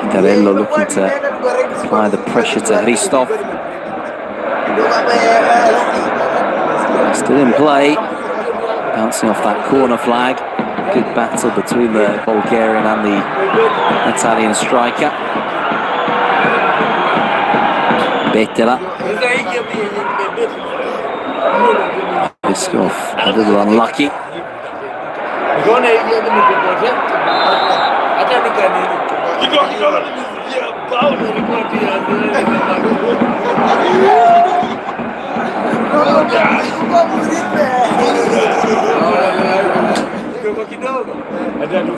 Pitarello looking to apply the pressure to Christoph. Still in play, bouncing off that corner flag. Good battle between the Bulgarian and the Italian striker. Betela. Biskov a little unlucky.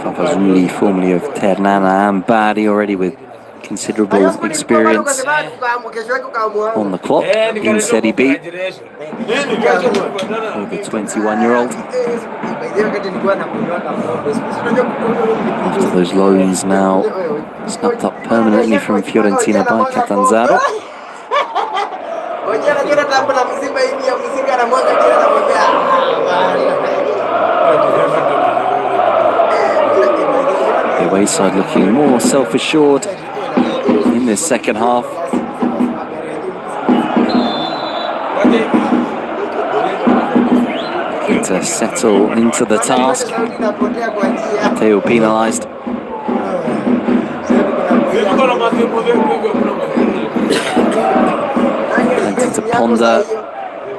Favazuli, formerly of Ternana and Bari, already with considerable experience on the clock in Serie B. For the 21-year-old. After those loans now snapped up permanently from Fiorentina by Catanzaro. The away side looking more self-assured in this second half. Looking to settle into the task. Matteo penalised. Plenty to ponder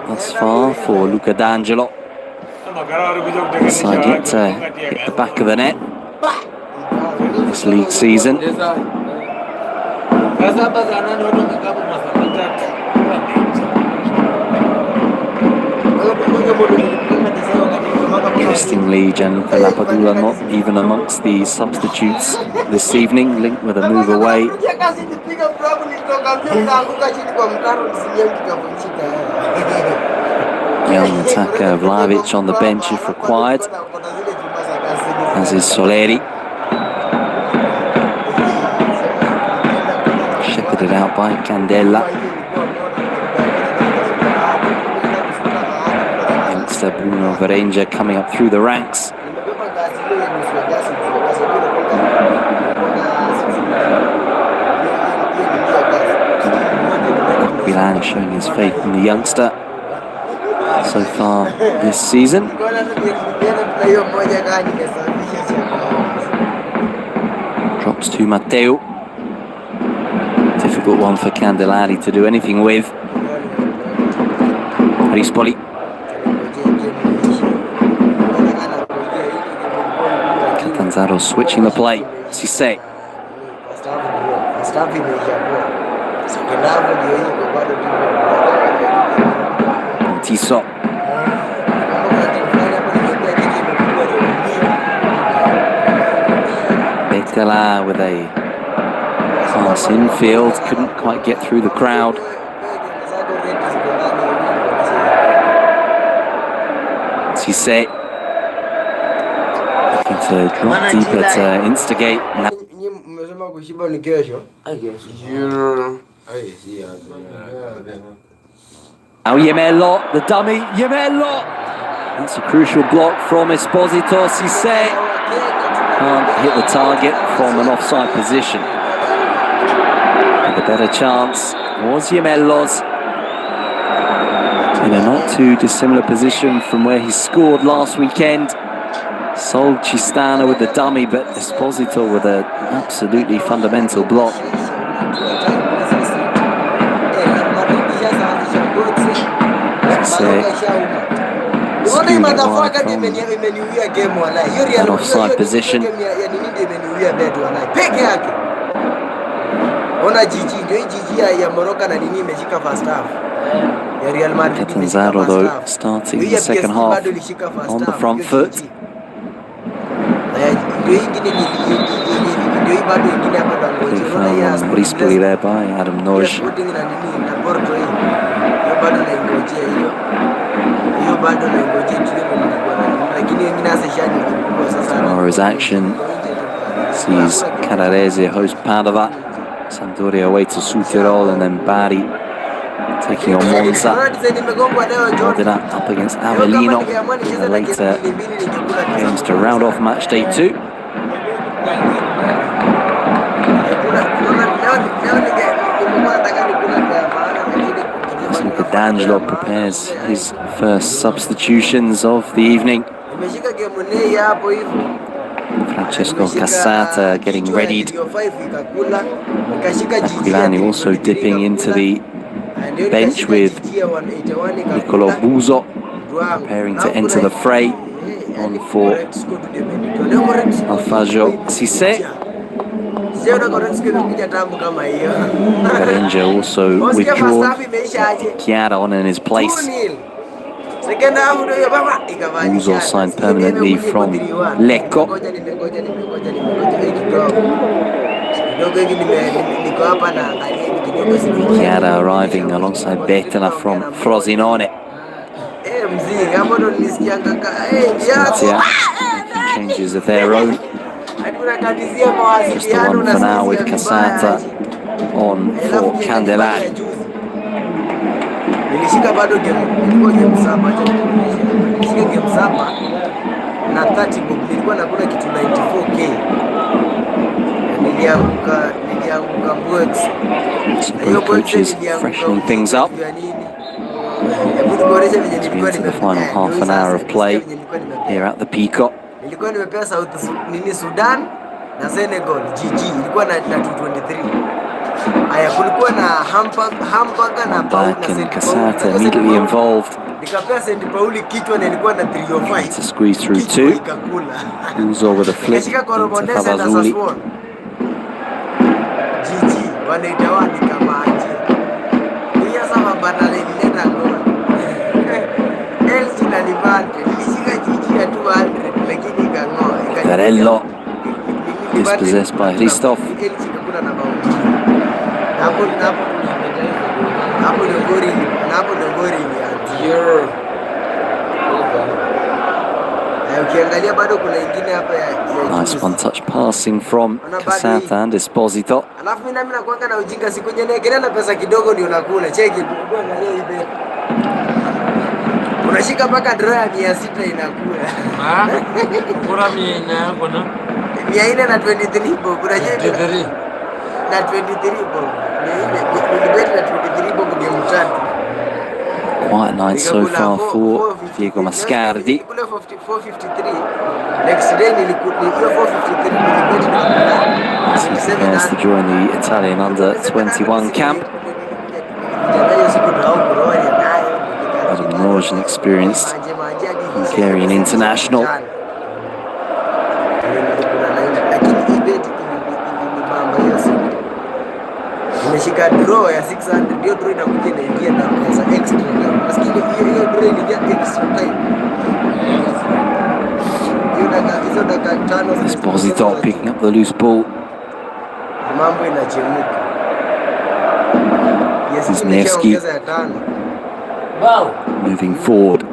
thus far for Luca D'Angelo. Side yet to hit the back of the net this league season. Interestingly, Gianluca Lapadula not even amongst the substitutes this evening, linked with a move away. Young attacker Vlahovic on the bench if required, as is Soleri. Shepherded out by Candela. Youngster Bruno Berenja coming up through the ranks. Milan showing his faith in the youngster so far this season. Drops to Matteo. Difficult one for Candelari to do anything with. Rispoli. Catanzaro switching the play. Cisse. Tiso. Betela with a pass infield, couldn't quite get through the crowd. Cisse looking to drop deeper to instigate. Now Yemello, the dummy, Yemello! That's a crucial block from Esposito. Cisse can't hit the target from an offside position. The better chance was Yamello's. In a not too dissimilar position from where he scored last weekend. Sold Chistana with the dummy, but Esposito with an absolutely fundamental block. That offside position. Catanzaro though starting the second half on the front foot. Brispoli there by Adam Noj. Tomorrow's action sees Carrarese host Padova, Sampdoria away to Südtirol, and then Bari taking on Monza. Modena up against Avellino in the later games to round off match day 2. D'Angelo prepares his first substitutions of the evening. Francesco Cassata getting readied. Aquilani also dipping into the bench with Niccolò Buso preparing to enter the fray on for Alfagio Cissé. Garinja also withdrawn. Chiara on in his place. Buso signed permanently from Lecco. Chiara arriving alongside Bettina from Frosinone. Spezia changes of their own. Just the one for now with Cassata on for Candelari. So both coaches freshening things up as we enter the final half an hour of play here at the Peacock. Sudan na Senegal GG ilikuwa na 223. Aya kulikuwa na hamburger na Paul na Cassata immediately involved. Nikapea St. Pauli kichwa na ilikuwa na 305. To squeeze through 2. Uzo with a flip into Fabazuli. GG wanaitawa ni kama aje. Pia sama badala ileta gol. Elsi na Levante ilishika GG ya 200 lakini ikang'oa. Varello dispossessed by Hristov. Nice one-touch passing from Cassata and Esposito. Unashika mpaka draw ya 600 inakula. Kura miena yako na 423 bob. Unajua 23 na 23 bob. Nilibeti na 23 bob game 3. Quite a night so far for Diego Mascardi. Kule 453. Next day nilikuwa 453 Prepares to join the Italian under-21 camp. Adam Noj, an experienced Hungarian international. Nimeshika draw ya 600 ndio draw inakuja inaingia na pesa extra. Maskini hiyo draw inaingia extra time. Hizo dakika 5. Esposito picking up the loose ball. Mambo inachemka. Wisniewski moving forward.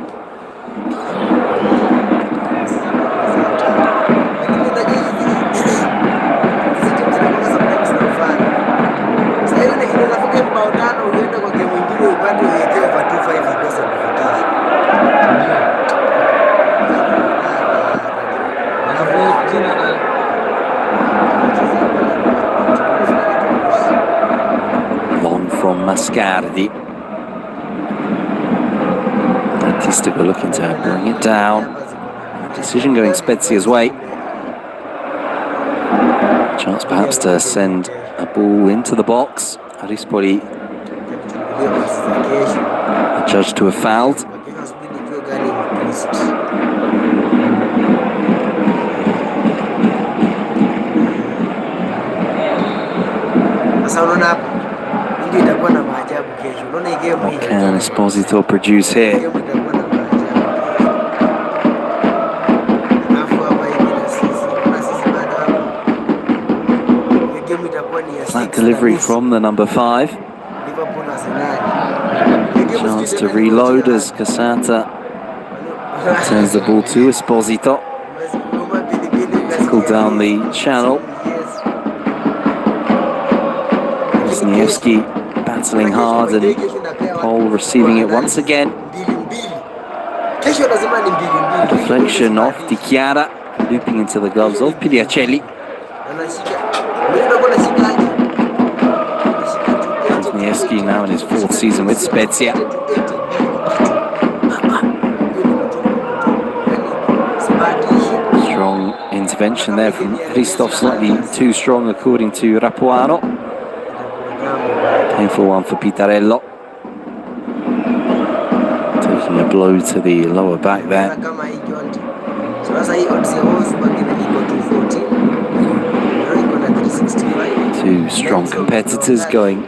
Mascardi. Artistico looking to bring it down. Decision going Spezia's way. Chance perhaps to send a ball into the box. Rispoli adjudged to have fouled. What can Esposito produce here? Flat delivery from the number 5. Chance to reload as Casata turns the ball to Esposito. Tackled down the channel. Wisniewski battling hard and Paul receiving it once again. Deflection off Di Chiara, looping into the gloves of Pigliacelli. Wisniewski now in his 4th season with Spezia. Strong intervention there from Christoph, slightly too strong according to Rapuano. Painful one for Pitarello. Taking a blow to the lower back there. Two strong competitors going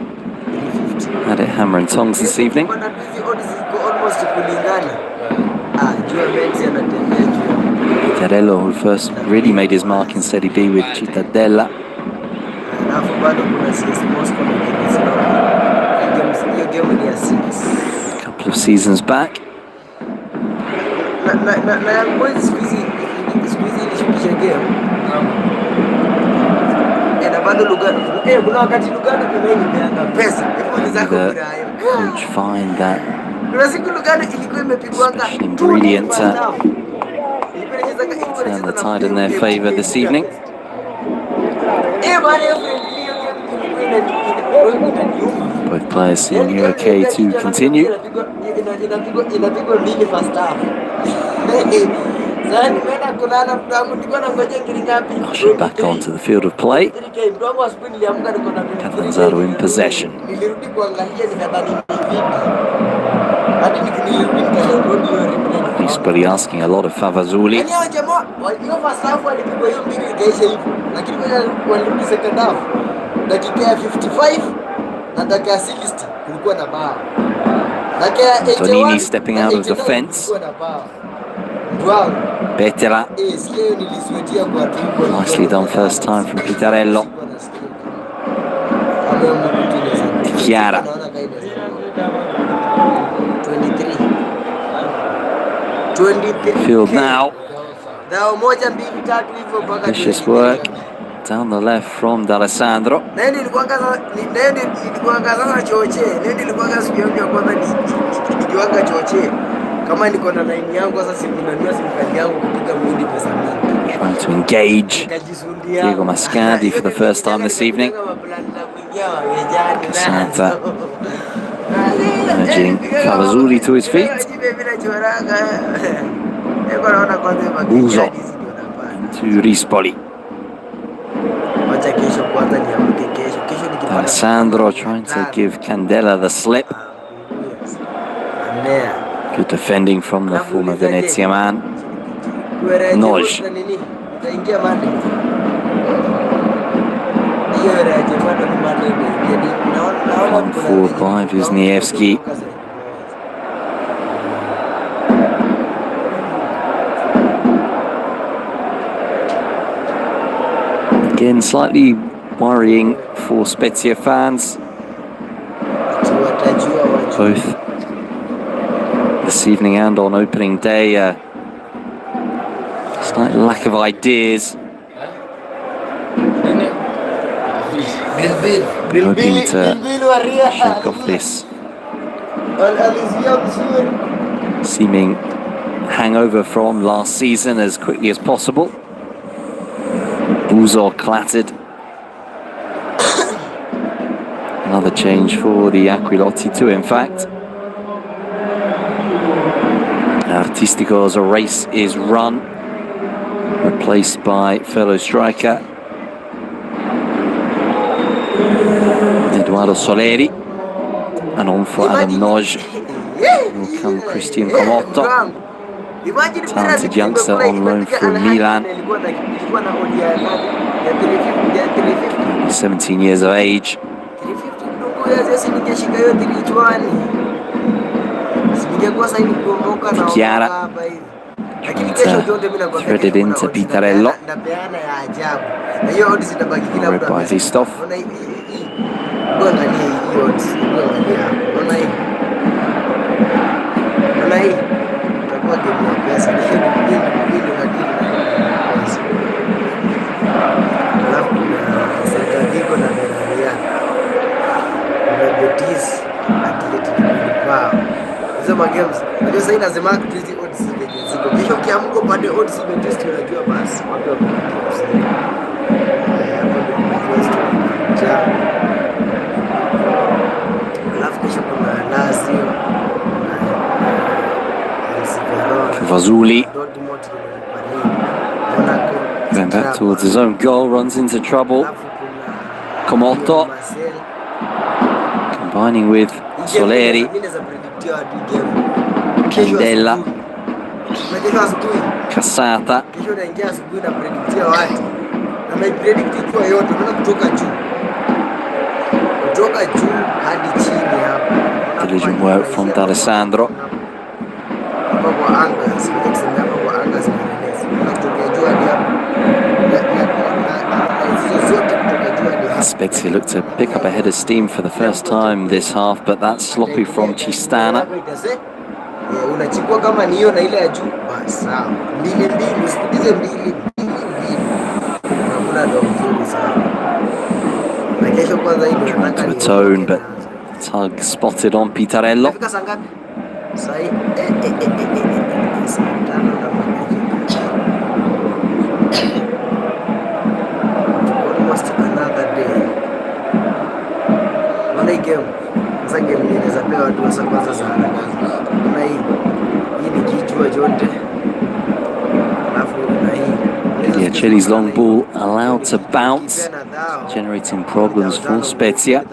at it hammer and tongs this evening. Pitarello, who first really made his mark in Serie B with Cittadella. A couple of seasons back. The coach find that special ingredient to turn the tide in their favour this evening. Both players seem okay to continue. Ushered back onto the field of play. Catanzaro in possession. Rispoli asking a lot of Favazzuli. Antonini stepping out of the fence. Betera. Nicely done first time from Pitarello. Di Chiara. Field now. Vicious work down the left from D'Alessandro. Trying to engage Diego Mascardi for the first time this evening. Casanta urging Favazzuli to his feet. Uso into Rispoli. Alessandro trying to give Candela the slip. Good defending from the former Venezia man. Noj. Come forward by Wisniewski. Again, slightly worrying for Spezia fans. Both this evening and on opening day, slight lack of ideas. Hoping to shake off this seeming hangover from last season as quickly as possible. Buzor clattered. Another change for the Aquilotti too, in fact. Artistico's race is run, replaced by fellow striker Eduardo Soleri, and on for Adam Noj will come Christian Comotto, talented youngster on loan from Milan, 17 years of age. Chiara threaded into Pitarello, read by Christoph. Hizo magames unajua sasa inasema hizi odds ziko kesho kiamko pande odds imetest unajua basi watu wako alafu kesho kuna Lazio Vazuli going back towards his own goal, runs into trouble. Comotto combining with Soleri, Candela, Cassata. Diligent work from D'Alessandro. Spezia looked to pick up a head of steam for the first time this half, but that's sloppy from Cistana. Trying to atone, but tug spotted on Pitarello. Yeah, Chili's long ball allowed to bounce, generating problems for Spezia.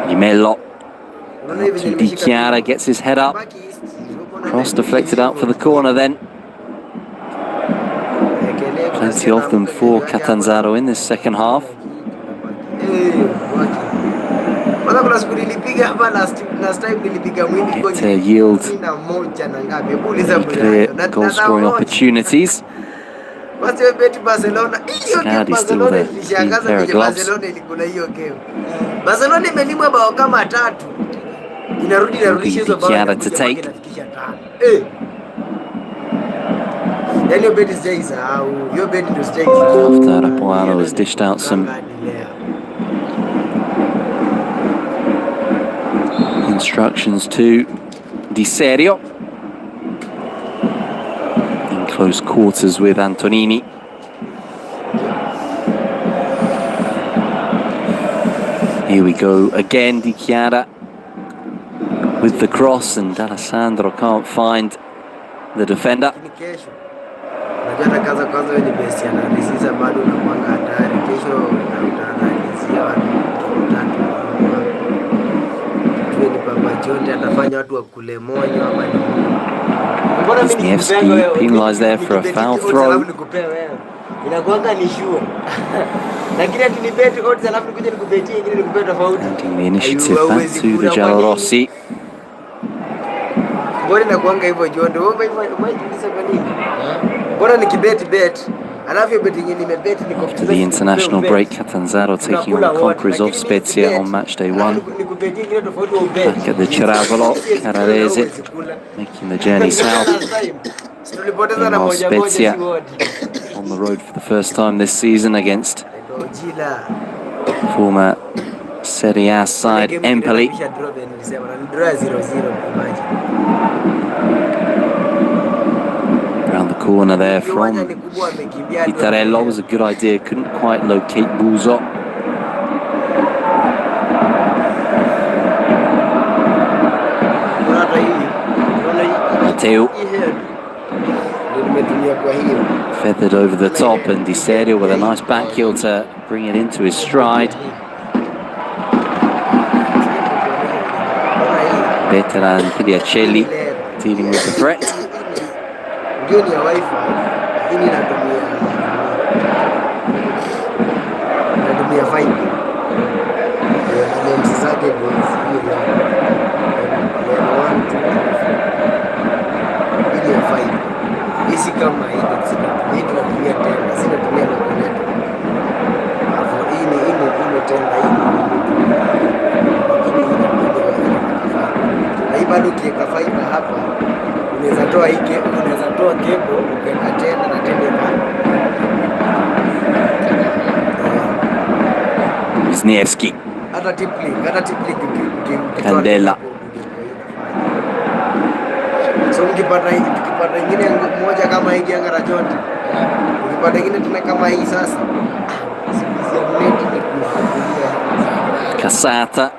Imello to Di Chiara, gets his head up. Cross deflected out for the corner then. Plenty of them for Catanzaro in this second half. Get to yield clear goal-scoring opportunities. Scadi still there, clean pair of gloves. Chiara to take. After Rapuano has dished out some instructions to Di Serio in close quarters with Antonini. Here we go again, Di Chiara with the cross, and D'Alessandro can't find the defender. Wisniewski penalised there for a foul throw. Handing the initiative back to the Giallorossi. After the international break, Catanzaro taking on the conquerors of Spezia on match day 1. Back at the Ceravolo, Carrarese making the journey south. Meanwhile, Spezia on the road for the first time this season against former Serie A side Empoli. Around the corner there from Pitarello was a good idea, couldn't quite locate Buzo. Mateo feathered over the top, and Di Serio with a nice back heel to bring it into his stride. Veteran Pigliacelli dealing with the threat. Bado kiweka fiber hapa, unaweza toa hiki, unaweza toa cable ukaweka tena na tena pale. Wisniewski, hata tipling Candela. So ukipata nyingine moja kama hii Ngara Jonte, ukipata nyingine tuna kama hii sasa. Cassata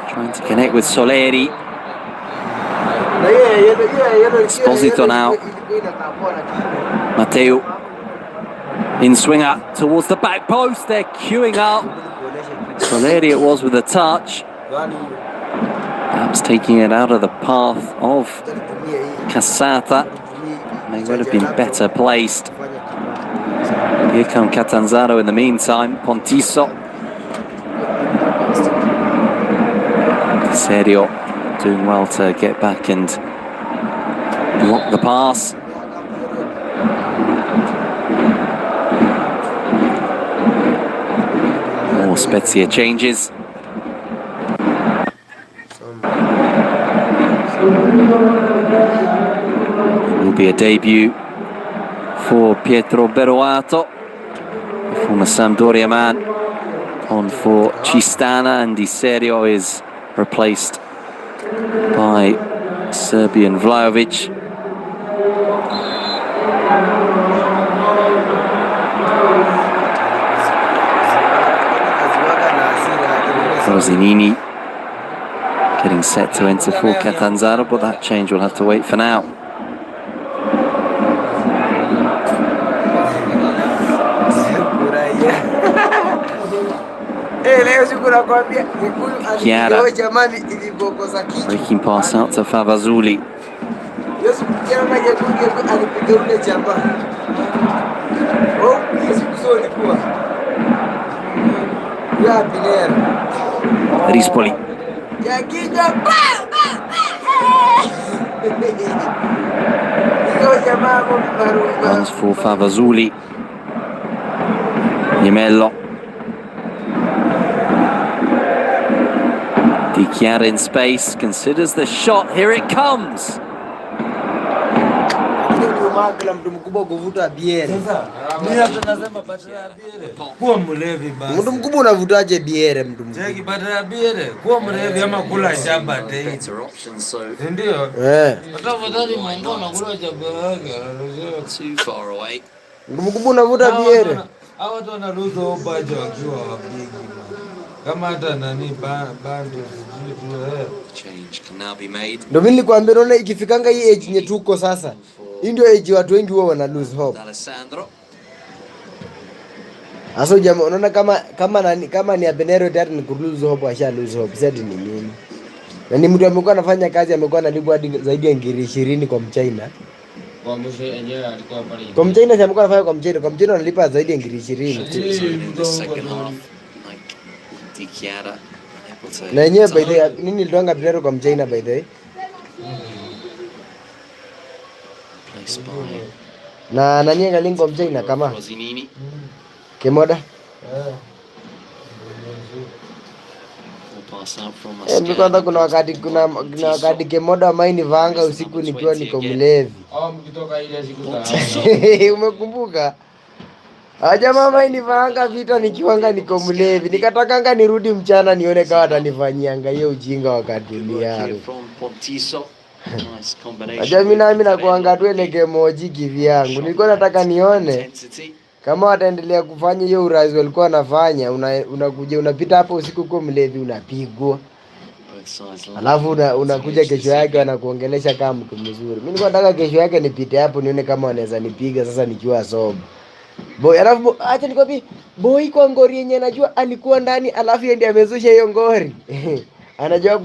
trying to connect with Soleri. Esposito now. Mateo in swinger towards the back post. They're queuing up. Soleri it was with a touch. Perhaps taking it out of the path of Cassata. They would have been better placed. Here come Catanzaro in the meantime. Pontiso. Serio doing well to get back and block the pass. More Spezia changes. It will be a debut for Pietro Beroato, the former Sampdoria man, on for Cistana, and Di Serio is replaced by Serbian Vlahovic. Rosinini getting set to enter for Catanzaro, but that change will have to wait for now. Chiara breaking pass out to Favazzuli. Rispoli. Runs for Favazzuli. Gemello. Di Chiara in space, considers the shot, here it comes! Mtu mkubwa kuvuta biere. Kuwa mlevi basi. Mtu mkubwa unavutaje biere mtu mkubwa? Cheki badala biere, kuwa mlevi ama kula shamba tei. Ndio? Hata fadhali mambo unakula chakula yake, too far away. Mtu mkubwa unavuta biere. Hao watu wanaruhusu obaje wakiwa wapigi. Kama hata nani bando Change can now be made. Ndio mimi nilikwambia unaona ikifikanga hii age nye tuko sasa. Hii ndio age watu wengi wao wana lose hope. Aso jamaa unaona kama ni Abenero tayari ni ku lose hope, asha lose hope. Sasa ni nini? Na ni mtu amekuwa anafanya kazi, amekuwa analipwa hadi zaidi ya ngiri 20 kwa Mchina. kwa mwisho yenyewe alikuwa pale. Kwa Mchina sasa amekuwa anafanya kwa Mchina. Kwa Mchina analipa zaidi ya ngiri 20. Na yenyewe by the way, nini ilitoanga Abenero kwa Mchina by the way? Na nani angalia kwa Mchina kama Kemoda? Mkanda kuna wakati Kemoda maini vanga usiku nikiwa niko mlevi. Mkitoka ile siku za umekumbuka? Jamaa maini vanga vita nikiwanga niko mlevi. Nikatakanga nirudi mchana nione kama atanifanyianga hiyo ujinga wakati yangu. Mimi nakuanga tu ile kemoji kivyangu. Nilikuwa nataka nione kama wataendelea kufanya hiyo urazi walikuwa wanafanya, unakuja unapita hapo usiku kwa mlevi unapigwa. Alafu unakuja kesho yake wanakuongelesha kama mtu mzuri. Mimi nilikuwa nataka kesho yake nipite hapo nione kama wanaweza nipiga sasa nikiwa soba. Boy, alafu acha nikwambie, boy kwa ngori yenyewe najua alikuwa ndani alafu yeye ndiye amezusha hiyo ngori. Anajua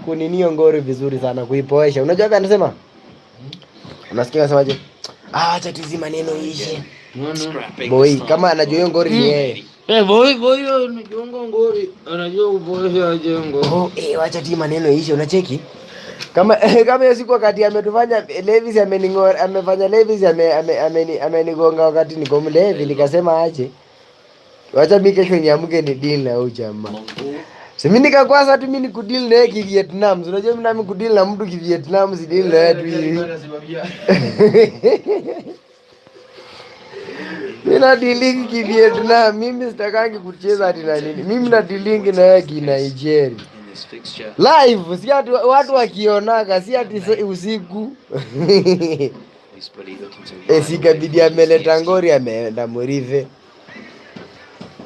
kunini hiyo ngori vizuri sana kuipoesha. Unajua kama anasema? Unasikia anasemaje? Acha tizi maneno ishe. Boy, kama anajua hiyo ngori ni yeye. Boy unajua ngori, anajua kuboresha jengo. Oh, acha tizi maneno ishe, unacheki? Kama hiyo siku wakati ametufanya Levis amefanya Levis amenigonga wakati niko mlevi nikasema aje. Wacha mimi kesho niamke ni deal na huyu jamaa. Si mimi nikakwaza tu mimi ni kudeal na yeye Vietnam. Unajua mimi nami kudeal na mtu Vietnam si deal na yeye tu hivi. Mimi na dealing Vietnam, mimi sitakangi kucheza ati na nini. Mimi na dealing na yeye Nigeria. Live, si ati watu wakionaga, si ati usiku. Sikabidi ameleta ngori ameenda Murive.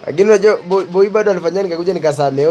Lakini unajua boy bado alifanya nikakuja nikasamea.